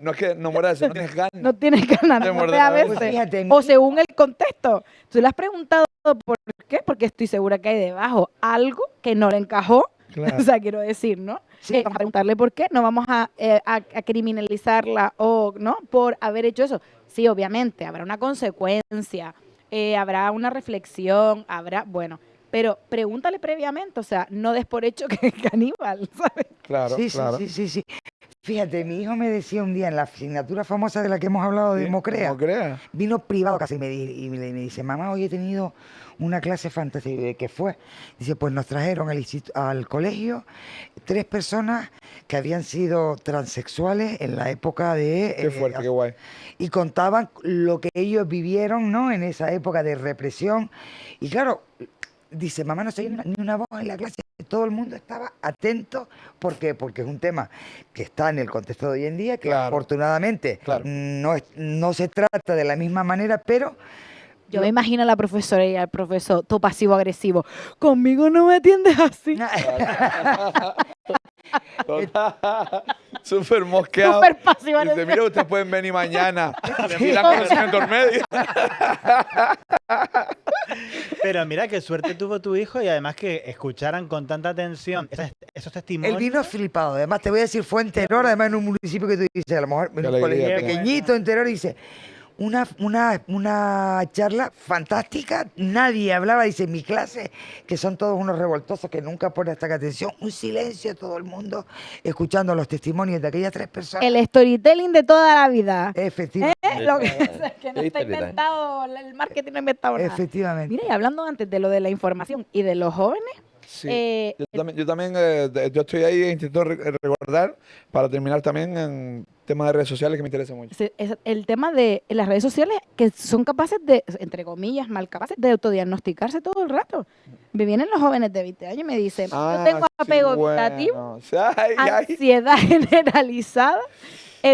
No es que no muera eso, no tienes ganas. No tienes ganas de De morder morder a a veces. veces. Pues fíjate, O según el contexto. ¿Tú le has preguntado por qué? Porque estoy segura que hay debajo algo que no le encajó. Claro. O sea, quiero decir, ¿no? Sí. Vamos a preguntarle por qué, no vamos a criminalizarla o no por haber hecho eso. Sí, obviamente, habrá una consecuencia, habrá una reflexión, bueno, pero pregúntale previamente, o sea, no des por hecho que es caníbal, ¿sabes? Claro, sí, claro. sí. Fíjate, mi hijo me decía un día en la asignatura famosa de la que hemos hablado de Sí, Hemocrea, no creas. vino privado casi me me dice, mamá, hoy he tenido una clase fantástica. ¿De qué fue? Dice, pues nos trajeron al colegio 3 personas que habían sido transexuales en la época de... Qué fuerte, qué guay. y contaban lo que ellos vivieron, ¿no? En esa época de represión. Y claro, dice, mamá, no se oye ni una voz en la clase. Todo el mundo estaba atento. ¿Por qué? Porque es un tema que está en el contexto de hoy en día, que Claro. afortunadamente Claro. no se trata de la misma manera, pero... Yo me imagino a la profesora y al profesor, todo pasivo-agresivo. Conmigo no me atiendes así. Súper mosqueado. Súper pasivo Dice, mira, ustedes pueden venir mañana. Me pidan conocimiento en medio. Pero mira qué suerte tuvo tu hijo y además que escucharan con tanta atención esos testimonios. Él vino flipado. Además, te voy a decir, fue en Teror, además en un municipio que tú dices, a lo mejor en un alegría, colegio qué pequeñito en Teror, y dice, una charla fantástica, nadie hablaba, dice, en mi clase, que son todos unos revoltosos que nunca ponen hasta atención, un silencio, todo el mundo escuchando los testimonios de aquellas 3 personas. El storytelling de toda la vida. Efectivamente. Lo que, que no está inventado, el marketing no ha inventado nada. Efectivamente. Mira, y hablando antes de lo de la información y de los jóvenes, Sí. Yo también yo estoy ahí intentando recordar para terminar también en temas de redes sociales que me interesa mucho. el tema de las redes sociales que son capaces de, entre comillas, mal capaces de autodiagnosticarse todo el rato. Me vienen los jóvenes de 20 años y me dicen, yo tengo apego evitativo, O sea, ansiedad generalizada,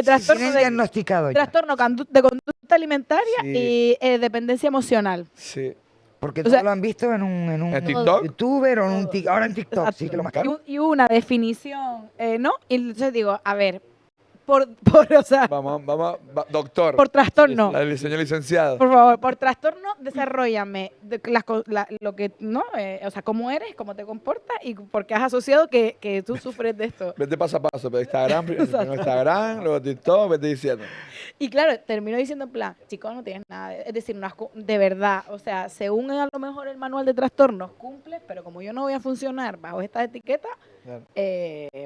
trastorno, Tienen de, diagnosticado ya. trastorno de conducta alimentaria Sí. y dependencia emocional. Sí. Porque O todos sea, lo han visto en un ¿En TikTok? youtuber o en un ahora en TikTok, Exacto. sí que lo más Y una definición, ¿no? Y entonces digo, a ver, o sea, Doctor. por trastorno. El señor licenciado. Por favor, por trastorno, desarrollame lo que, ¿no? O sea, cómo eres, cómo te comportas y por qué has asociado que tú sufres de esto. Vete paso a paso. Pero Instagram, primero Exacto. Instagram, luego TikTok, vete diciendo. Y claro, termino diciendo en plan, chicos, no tienes nada. Es decir, de verdad, o sea, según a lo mejor el manual de trastornos cumple, pero como yo no voy a funcionar bajo estas etiquetas, Claro.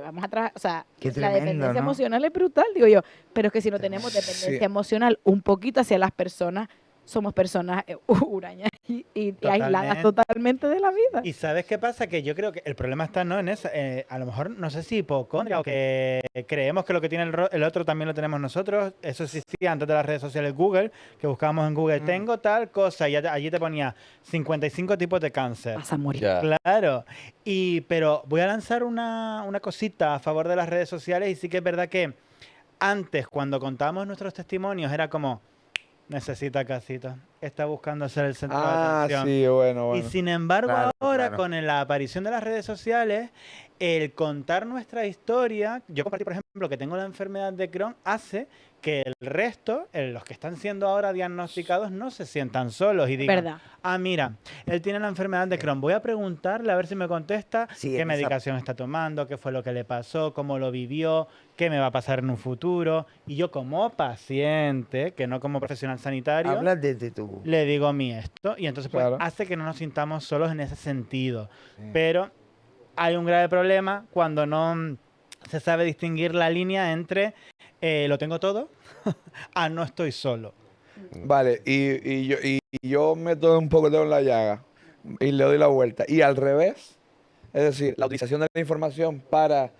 vamos a trabajar, o sea, Qué la tremendo, dependencia ¿no? emocional es brutal, digo yo, pero es que si no tenemos dependencia Sí. emocional un poquito hacia las personas, somos personas hurañas y aisladas totalmente de la vida. ¿Y sabes qué pasa? Que yo creo que el problema está no en eso. A lo mejor, no sé si hipocondria o que creemos que lo que tiene el otro también lo tenemos nosotros. Eso existía antes de las redes sociales Google, que buscábamos en Google, tengo tal cosa, y allí te ponía 55 tipos de cáncer. Vas a morir. Ya. Claro, pero voy a lanzar una cosita a favor de las redes sociales y sí que es verdad que antes, cuando contábamos nuestros testimonios, era como, necesita casita, está buscando ser el centro de atención. Sí, bueno. Y sin embargo, Claro, ahora claro. con la aparición de las redes sociales, el contar nuestra historia, yo compartí, por ejemplo, que tengo la enfermedad de Crohn, hace que el resto, los que están siendo ahora diagnosticados, no se sientan solos y digan, Verdad. ah, mira, él tiene la enfermedad de Crohn, voy a preguntarle a ver si me contesta Sí, qué esa- medicación está tomando, qué fue lo que le pasó, cómo lo vivió, qué me va a pasar en un futuro. Y yo como paciente, que no como profesional sanitario, Hablas desde tu... le digo a mí esto y entonces pues Claro. hace que no nos sintamos solos en ese sentido. Sí. Pero hay un grave problema cuando no se sabe distinguir la línea entre lo tengo todo a no estoy solo. Vale, y yo meto un poco en la llaga y le doy la vuelta. Y al revés, es decir, la utilización de la información para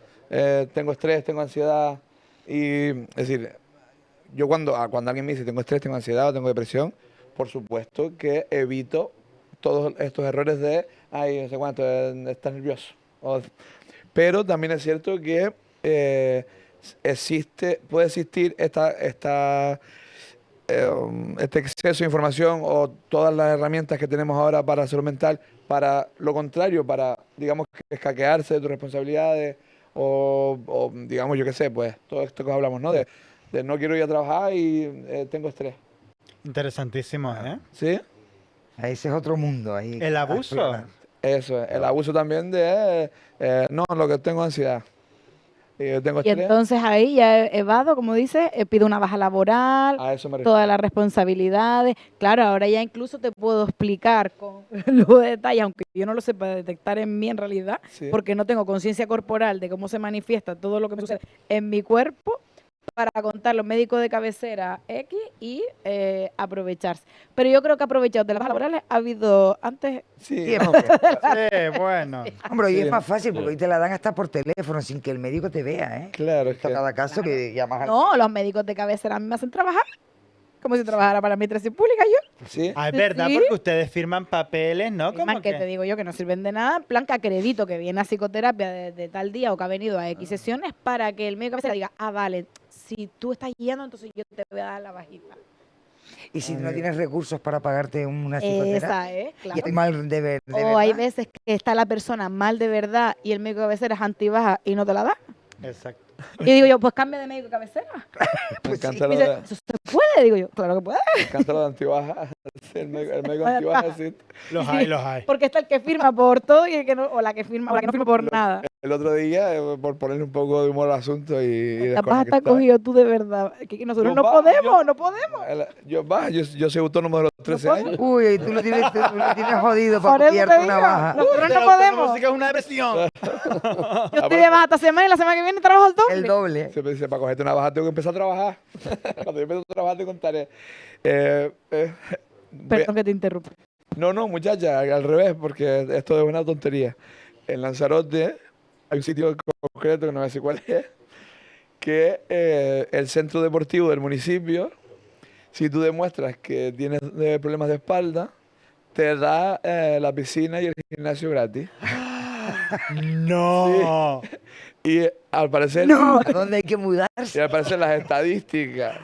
tengo estrés, tengo ansiedad. Es decir, yo cuando alguien me dice tengo estrés, tengo ansiedad o tengo depresión, por supuesto que evito todos estos errores de, ay, no sé cuánto, estás nervioso. Pero también es cierto que puede existir este exceso de información o todas las herramientas que tenemos ahora para salud mental, para lo contrario, para, digamos, escaquearse de tus responsabilidades o digamos, yo qué sé, pues todo esto que hablamos, ¿no? De no quiero ir a trabajar y tengo estrés. Interesantísimo, ¿eh? ¿Sí? Ese es otro mundo ahí. El abuso. Explorar. Eso es. El abuso también de, no, lo que tengo es ansiedad. Tengo Y estrés. entonces ahí ya evado, como dices, pido una baja laboral, A eso me refiero. todas las responsabilidades. Claro, ahora ya incluso te puedo explicar con lujo de detalle, aunque yo no lo sepa detectar en mí en realidad, Sí. porque no tengo conciencia corporal de cómo se manifiesta todo lo que me sucede en mi cuerpo, para contar los médicos de cabecera X y aprovecharse. Pero yo creo que aprovechados de las bajas laborales ha habido antes. Sí, Siempre. Sí, bueno. Hombre, y Sí. es más fácil porque hoy te la dan hasta por teléfono sin que el médico te vea, ¿eh? claro, es que Cada caso que llamas al... No, los médicos de cabecera a mí me hacen trabajar como si trabajara para administración pública yo. sí. Ah, es verdad, Sí. porque ustedes firman papeles, ¿no? Firman Como que te digo yo que no sirven de nada, en plan que acredito que viene a psicoterapia de tal día o que ha venido a X sesiones para que el médico de cabecera diga, ah, vale, si tú estás guiando, entonces yo te voy a dar la bajita. Y si no tienes recursos para pagarte una psicoterapia, Esa es, y claro. es mal de O hay verdad. veces que está la persona mal de verdad y el médico de cabecera es antibaja y no te la da. Exacto. Y digo yo, pues cambia de médico de cabecera. Me encanta Y lo dice, de, ¿eso se puede? Digo yo, claro que puede. me encanta lo de antibaja. El médico antibaja existe. Los hay, los hay. Porque está el que firma por todo y el que no, o la que firma, o la que no firma por nada. El otro día, por ponerle un poco de humor al asunto y La vas a estar desconectar, cogido tú de verdad. Que nosotros Yo no va, podemos, yo- no podemos. yo soy autónomo de los 13 puedo. años. Uy, tú lo tienes jodido Por para eso te pillarte una digo, baja. nosotros Pero no la podemos. música es una depresión. Yo estoy de baja esta semana y la semana que viene trabajo el doble. El doble. Siempre dice, para cogerte una baja tengo que empezar a trabajar. Cuando yo empiezo a trabajar te contaré. Voy a- Perdón que te interrumpa. No, muchacha, al revés, porque esto es una tontería. En Lanzarote hay un sitio concreto, que no sé cuál es, que el centro deportivo del municipio, si tú demuestras que tienes problemas de espalda, te da la piscina y el gimnasio gratis. No. Y al parecer, No, ¿a dónde hay que mudarse? y al parecer las estadísticas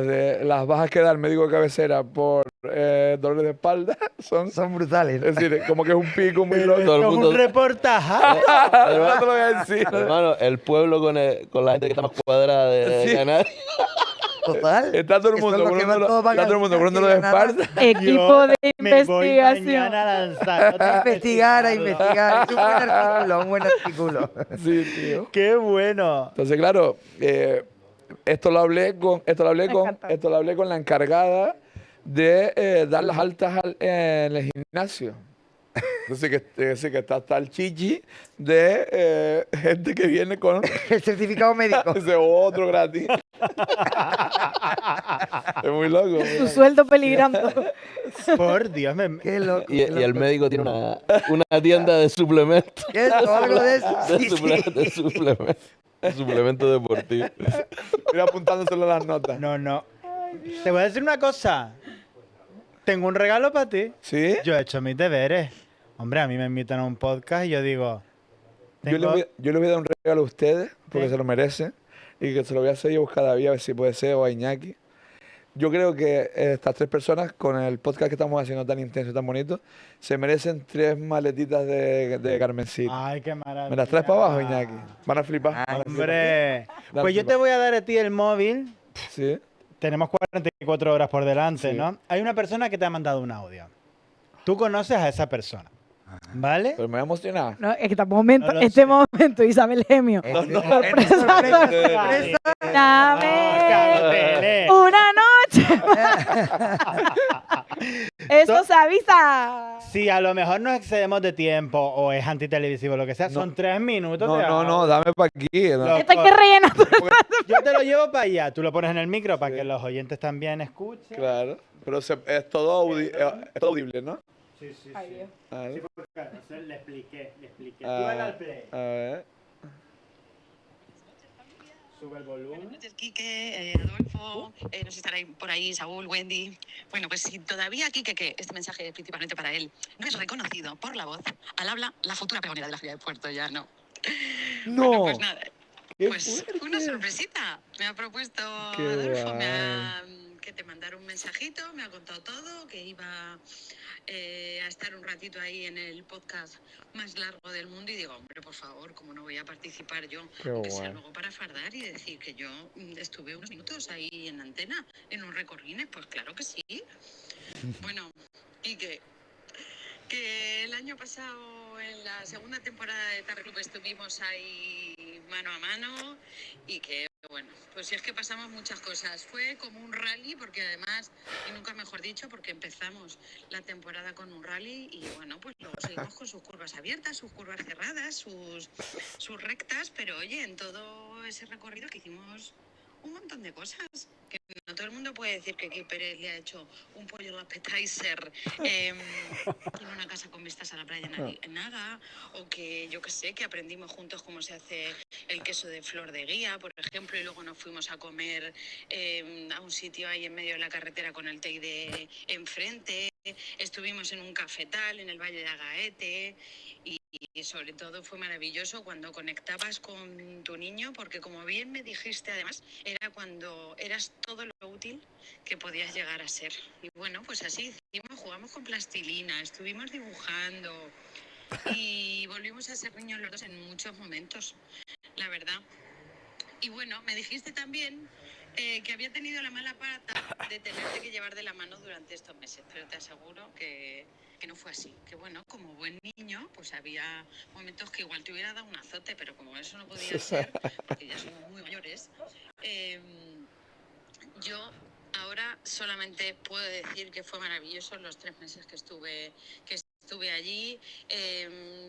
de las bajas que da el médico de cabecera por dolores de espalda son, Son brutales. es decir, como que es un pico muy loco. Todo el Con mundo- un reportaje. No te lo voy a decir. Hermano, el pueblo con la gente que está más cuadrada de Sí. ganar. Total. Está todo el Eso es mundo lo que con van todos para está todo el mundo con un ganar, dolor de que ganar. espalda. Equipo de Me voy mañana investigación. a lanzar. A investigar, a investigar. Es un buen artículo, un buen artículo. Sí, tío. Qué bueno. Entonces, claro, esto lo hablé con encanta. la encargada de dar las altas en el gimnasio. Entonces, que está hasta el chichi de gente que viene con El certificado médico. ese otro gratis. Es muy loco. muy Tu loco. sueldo peligrando. Por Dios, Qué loco. Y qué el loco. médico tiene una tienda de suplementos. ¿Qué es? ¿O algo de eso? De Sí, sí. suplemento deportivo. Estoy apuntándoselo las notas. no, no. Te voy a decir una cosa. Tengo un regalo para ti. ¿Sí? Yo he hecho mis deberes. Hombre, a mí me invitan a un podcast y yo digo... Yo tengo- les voy a dar un regalo a ustedes, porque Sí. se lo merecen. Y que se lo voy a hacer yo a buscar a David, a ver si puede ser, o a Iñaki. Yo creo que estas 3 personas, con el podcast que estamos haciendo tan intenso y tan bonito, se merecen 3 maletitas de Carmencita. Ay, qué maravilla. ¿Me las traes para abajo, Iñaki? Van a flipar. van a flipar. Hombre. Dale, Pues yo flipa. te voy a dar a ti el móvil. Sí. Tenemos 44 horas por delante, Sí. ¿no? Hay una persona que te ha mandado un audio. Tú conoces a esa persona, ¿vale? Pero me voy a emocionar. No, es que momento, No lo este sé. momento, Isabel Gemio. Sorpresa. Dame una noche. Eso se avisa. Si a lo mejor nos excedemos de tiempo o es antitelevisivo, lo que sea, son 3 minutos No, de no, audio. no, dame para aquí. no. Lo- Esto hay que rellenar. Yo te lo llevo para allá, tú lo pones en el micro para que los oyentes también escuchen. Claro. Pero es todo es todo audible, ¿no? Sí, sí, Ay, Dios. A ver. Le expliqué. Tú Ah, dale al play. a ver. Sube el volumen. Buenas noches, Quique, Adolfo, no sé si estará por ahí, Saúl, Wendy. Bueno, pues si todavía Quique, que este mensaje es principalmente para él, no es reconocido por la voz, al habla la futura pregonera de la Feria de Puerto, ya no. No. Bueno, pues nada, Qué pues fuerte. una sorpresita. Me ha propuesto Qué Adolfo, guay. que te mandara un mensajito, me ha contado todo, que iba a estar un ratito ahí en el podcast más largo del mundo y digo, hombre, por favor, ¿cómo no voy a participar yo? Qué Aunque sea guay. luego para fardar y decir que yo estuve unos minutos ahí en antena, en un récord Guinness, pues claro que sí. Bueno, y que el año pasado en la segunda temporada de Tarre Club estuvimos ahí mano a mano y que bueno, pues si es que pasamos muchas cosas. Fue como un rally porque además, y nunca mejor dicho, porque empezamos la temporada con un rally y bueno, pues luego seguimos con sus curvas abiertas, sus curvas cerradas, sus rectas, pero oye, en todo ese recorrido que hicimos un montón de cosas. Que no todo el mundo puede decir que Kike Pérez le ha hecho un pollo al appetizer en una casa con vistas a la playa en Naga, o que yo que sé, que aprendimos juntos cómo se hace el queso de flor de guía, por ejemplo, y luego nos fuimos a comer a un sitio ahí en medio de la carretera con el Teide enfrente. Estuvimos en un cafetal en el Valle de Agaete y sobre todo fue maravilloso cuando conectabas con tu niño, porque como bien me dijiste además, era cuando eras todo lo útil que podías llegar a ser. Y bueno, pues así hicimos, jugamos con plastilina, estuvimos dibujando y volvimos a ser niños los dos en muchos momentos, la verdad. Y bueno, me dijiste también que había tenido la mala pata de tenerte que llevar de la mano durante estos meses, pero te aseguro que no fue así. Que bueno, como buen niño, pues había momentos que igual te hubiera dado un azote, pero como eso no podía ser, porque ya somos muy mayores, yo ahora solamente puedo decir que fue maravilloso los 3 meses que estuve allí.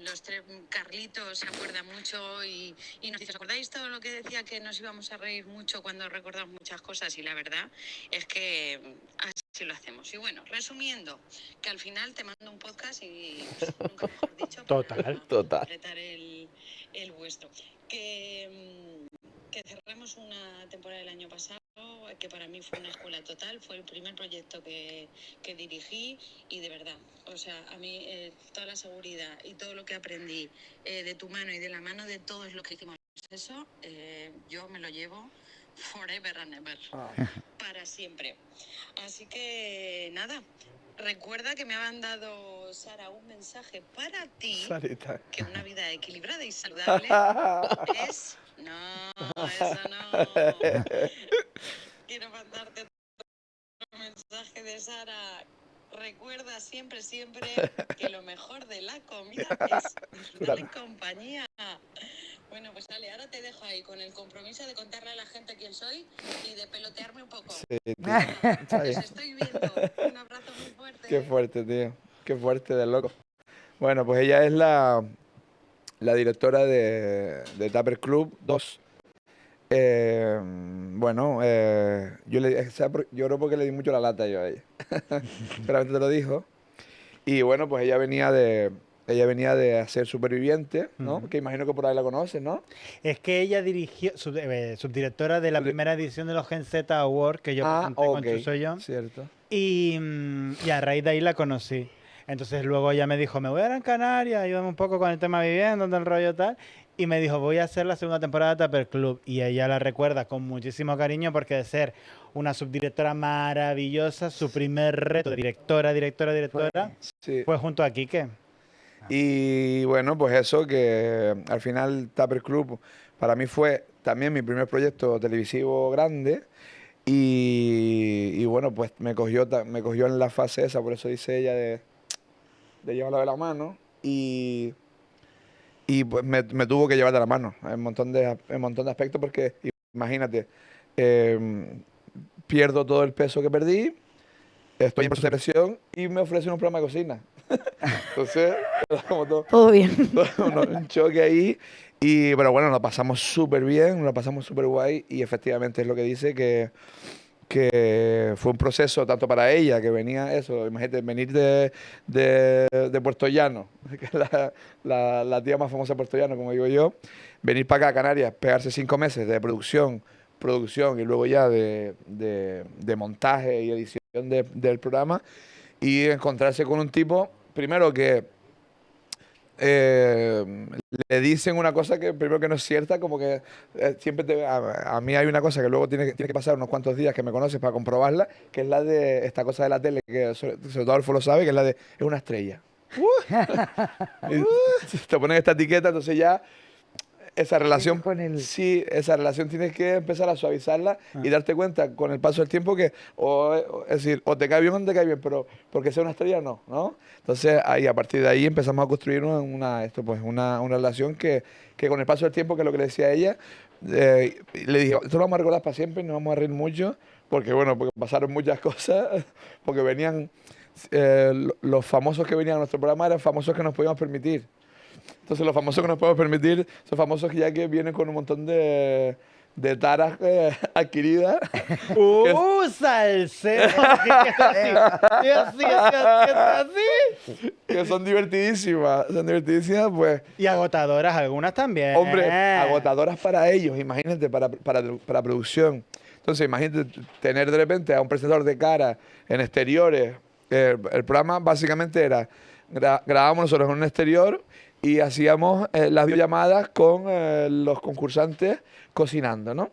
Los 3, Carlitos se acuerda mucho y nos dice, ¿os acordáis todo lo que decía que nos íbamos a reír mucho cuando recordamos muchas cosas? Y la verdad es que así lo hacemos. Y bueno, resumiendo, que al final te mando un podcast y pues, nunca mejor dicho para Total. completar el vuestro. Que cerramos una temporada del año pasado que para mí fue una escuela total, fue el primer proyecto que dirigí y de verdad, o sea, a mí toda la seguridad y todo lo que aprendí de tu mano y de la mano de todos los que hicimos eso, yo me lo llevo forever and ever, para siempre. Así que nada, recuerda que me ha mandado Sara un mensaje para ti, Sarita. que una vida equilibrada y saludable es... No, eso no. Quiero mandarte otro mensaje de Sara. Recuerda siempre, siempre que lo mejor de la comida es disfrutar en compañía. Bueno, pues dale, ahora te dejo ahí con el compromiso de contarle a la gente quién soy y de pelotearme un poco. Sí, tío. Está Os bien. estoy viendo. Un abrazo muy fuerte. Qué fuerte, tío. Qué fuerte de loco. Bueno, pues ella es la directora de Tupper Club 2. Bueno, yo creo porque le di mucho la lata yo a ella. Claramente te lo dijo. Y bueno, pues ella venía de hacer Superviviente, ¿no? Ujú. Que imagino que por ahí la conoces, ¿no? Es que ella dirigió, subdirectora de la primera edición de los Gen Z Awards que yo presenté con ok, Chuso John. cierto. Y a raíz de ahí la conocí. Entonces luego ella me dijo, me voy a Gran Canaria, ayúdame un poco con el tema vivienda, todo el rollo tal. Y me dijo, voy a hacer la segunda temporada de Tupper Club. Y ella la recuerda con muchísimo cariño porque de ser una subdirectora maravillosa, su primer reto de directora, Sí. fue junto a Quique. Y bueno, pues eso, que al final Tupper Club para mí fue también mi primer proyecto televisivo grande. Y bueno, pues me cogió en la fase esa, por eso dice ella de llevarla de la mano. Y pues me tuvo que llevar de la mano en un montón de aspectos porque imagínate, pierdo todo el peso que perdí, estoy en proceso de depresión y me ofrecen un programa de cocina. Entonces, era como Todo bien. un choque ahí. Pero bueno, nos pasamos súper bien, nos pasamos súper guay y efectivamente es lo que dice que fue un proceso tanto para ella, que venía eso, imagínate, venir de Puerto Llano, que es la tía más famosa de Puerto Llano, como digo yo, venir para acá a Canarias, pegarse 5 meses de producción y luego ya de montaje y edición del programa y encontrarse con un tipo, primero que eh, le dicen una cosa que primero que no es cierta, como que a mí hay una cosa que luego tiene que pasar unos cuantos días que me conoces para comprobarla, que es la de esta cosa de la tele, que sobre todo Adolfo lo sabe, que es la de es una estrella. Y te ponen esta etiqueta, entonces ya esa relación, con el- sí, esa relación tienes que empezar a suavizarla y darte cuenta con el paso del tiempo que, es decir, o te cae bien o no te cae bien, pero porque sea una estrella no, ¿no? Entonces ahí, a partir de ahí empezamos a construir una relación que con el paso del tiempo, que es lo que le decía a ella, le dije, esto lo vamos a recordar para siempre y nos vamos a reír mucho, porque bueno, porque pasaron muchas cosas, porque venían, los famosos que venían a nuestro programa eran famosos que nos podíamos permitir. Entonces los famosos que nos podemos permitir son famosos ya que vienen con un montón de taras adquiridas. ¡Salsero! ¿Qué es así? Así. Que son divertidísimas, pues, Y agotadoras algunas también. hombre, agotadoras para ellos, imagínate, para producción. Entonces, imagínate tener de repente a un presentador de cara en exteriores. El programa básicamente era, grabábamos nosotros en un exterior y hacíamos las videollamadas con los concursantes cocinando, ¿no?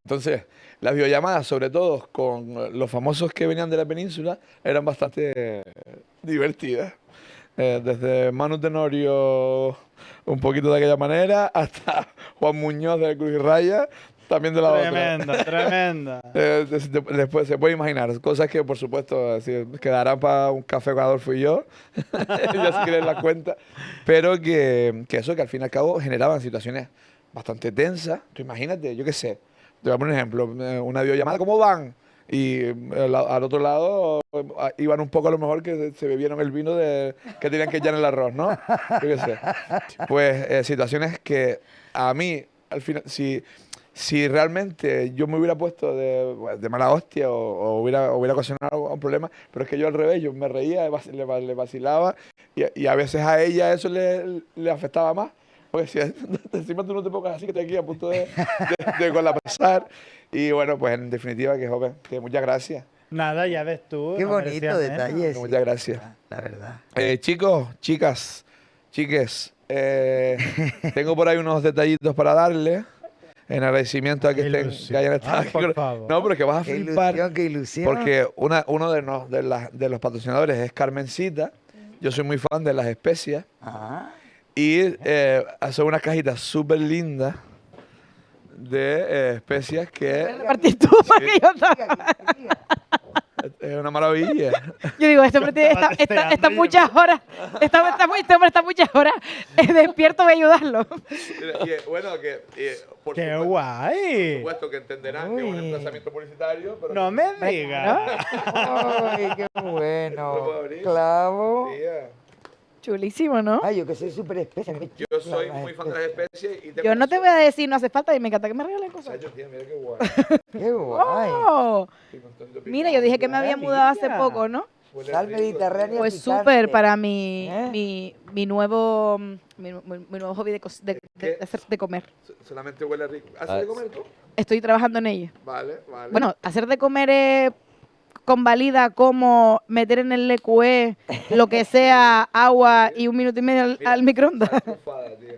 Entonces, las videollamadas, sobre todo con los famosos que venían de la península, eran bastante divertidas. Desde Manu Tenorio, un poquito de aquella manera, hasta Juan Muñoz de Cruz y Raya, también de la otra. Tremenda. Después se puede imaginar, cosas que por supuesto quedarán para un café con Adolfo y yo, ya si quieren la cuenta, pero que eso que al fin y al cabo generaban situaciones bastante tensas. Tú imagínate, yo qué sé, te voy a poner un ejemplo, una videollamada, ¿cómo van? Y al otro lado iban un poco a lo mejor que se bebieron el vino que tenían que echar en el arroz, ¿no? Yo qué sé. Pues situaciones que a mí, al final, si realmente yo me hubiera puesto de mala hostia o hubiera ocasionado un problema, pero es que yo al revés, yo me reía, le vacilaba y a veces a ella eso le afectaba más. Porque si encima tú no te pongas así que te aquí a punto de colapsar. Y bueno, pues en definitiva que joven, que muchas gracias. Nada, ya ves tú. Qué no bonito merecía menos. detalle. sí. Muchas gracias. La verdad. Chicos, chicas, chiques, tengo por ahí unos detallitos para darle. En agradecimiento a que que hayan estado aquí. por favor. No, pero que vas a Qué flipar. ilusión, qué ilusión. Porque uno de los patrocinadores es Carmencita. Yo soy muy fan de las especias. Ah, Y son unas cajitas súper lindas de especias que Repartir tú para que yo también. es una maravilla. Yo digo, este hombre está muchas horas, este hombre está muchas horas despierto, voy a ayudarlo. Bueno, por ¡Qué guay! supuesto que entenderán que es un Uy. emplazamiento publicitario, pero No me digas. ay, qué ¿Lo puedo bueno. abrir? Clavo. Tía, Chulísimo, ¿no? Ay, yo que soy súper especial. Yo soy muy fan de las especies y Yo no te voy a decir, no hace falta, y me encanta que me regalen cosas. Chacho, tío, mira qué guay. Qué guay. ¡Oh! Sí, con todo esto Mira, yo dije que me había mudado hace Maravilla. poco, ¿no? huele Sal rico. mediterránea Pues picante. súper para mi, ¿Eh? mi nuevo hobby ¿Qué? de comer. Solamente huele rico. ¿Haces Ah, de comer tú? Estoy trabajando en ello. Vale, vale. Bueno, hacer de comer convalida como meter en el LQE lo que sea agua y 1 minuto y medio al microondas. Trufada, tío.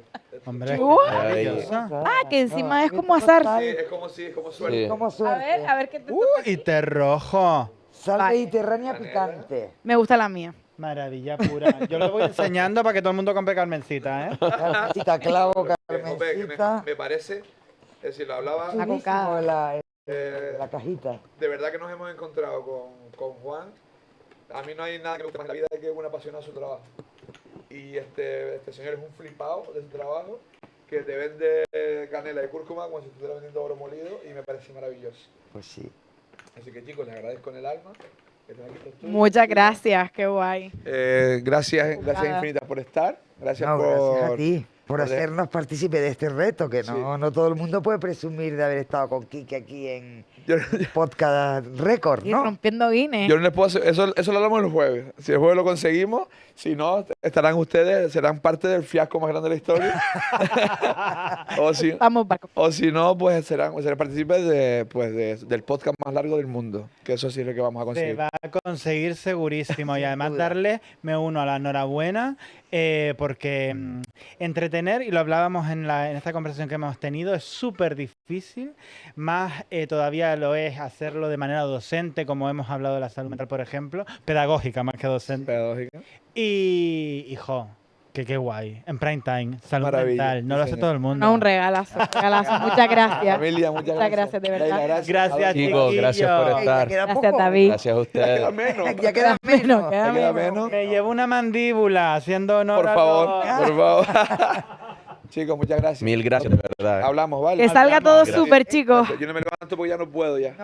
Hombre, Uy. maravillosa. Ah, que encima es como asar. Sí, es como suerte. Sí. Como A suerte. ver qué te Y té rojo. Sal Vale. mediterránea picante. Me gusta la mía. Maravilla pura. Yo lo voy enseñando para que todo el mundo compre Carmencita, ¿eh? Carmencita, clavo, Hombre, que Carmencita. me parece, es decir, lo hablaba, La Chulísimo cocada. la cajita. de verdad que nos hemos encontrado con Juan. A mí no hay nada que me guste más en la vida que un apasionado de su trabajo. Y este señor es un flipado de su trabajo, que te vende canela y cúrcuma como si estuviera vendiendo oro molido y me parece maravilloso. Pues sí. Así que chicos, les agradezco en el alma. Que estén aquí todos. Muchas gracias, qué guay. Gracias Nada. infinitas por estar. Gracias No, por... gracias a ti por por- hacernos partícipe de este reto, que Sí. no todo el mundo puede presumir de haber estado con Quique aquí en Yo, Podcast Record, Y ¿no? rompiendo Guinness. yo no les puedo hacer, eso lo hablamos el jueves. Si el jueves lo conseguimos, si no, estarán ustedes, serán parte del fiasco más grande de la historia. Vamos, Paco. O si no, pues serán partícipes del podcast más largo del mundo. Que eso sí es lo que vamos a Se conseguir. va a conseguir segurísimo. Y Sin además duda. darle, me uno a la enhorabuena, porque entretener, y lo hablábamos en esta conversación que hemos tenido, es súper difícil. Más todavía lo es hacerlo de manera docente, como hemos hablado de la salud mental, por ejemplo. Pedagógica más que docente. Pedagógica. Y, hijo, que qué guay. En prime time, salud Maravilla, mental. No sí, lo hace señor. todo el mundo. No, un regalazo, regalazo. Muchas gracias. Familia, muchas Muchas gracias. gracias, de verdad. Leila, Gracias, Chicos, gracias por chiquillos. Ey, ya estar. queda Gracias, poco. David. Gracias a Ya ustedes. queda menos. Ya queda menos. Ya queda menos. Me llevo una mandíbula haciendo honor Por a favor, los- por favor. Chicos, muchas gracias. Mil gracias, de verdad. Hablamos, ¿vale? Que salga todo Gracias. súper, chicos. Yo no me levanto porque ya no puedo ya.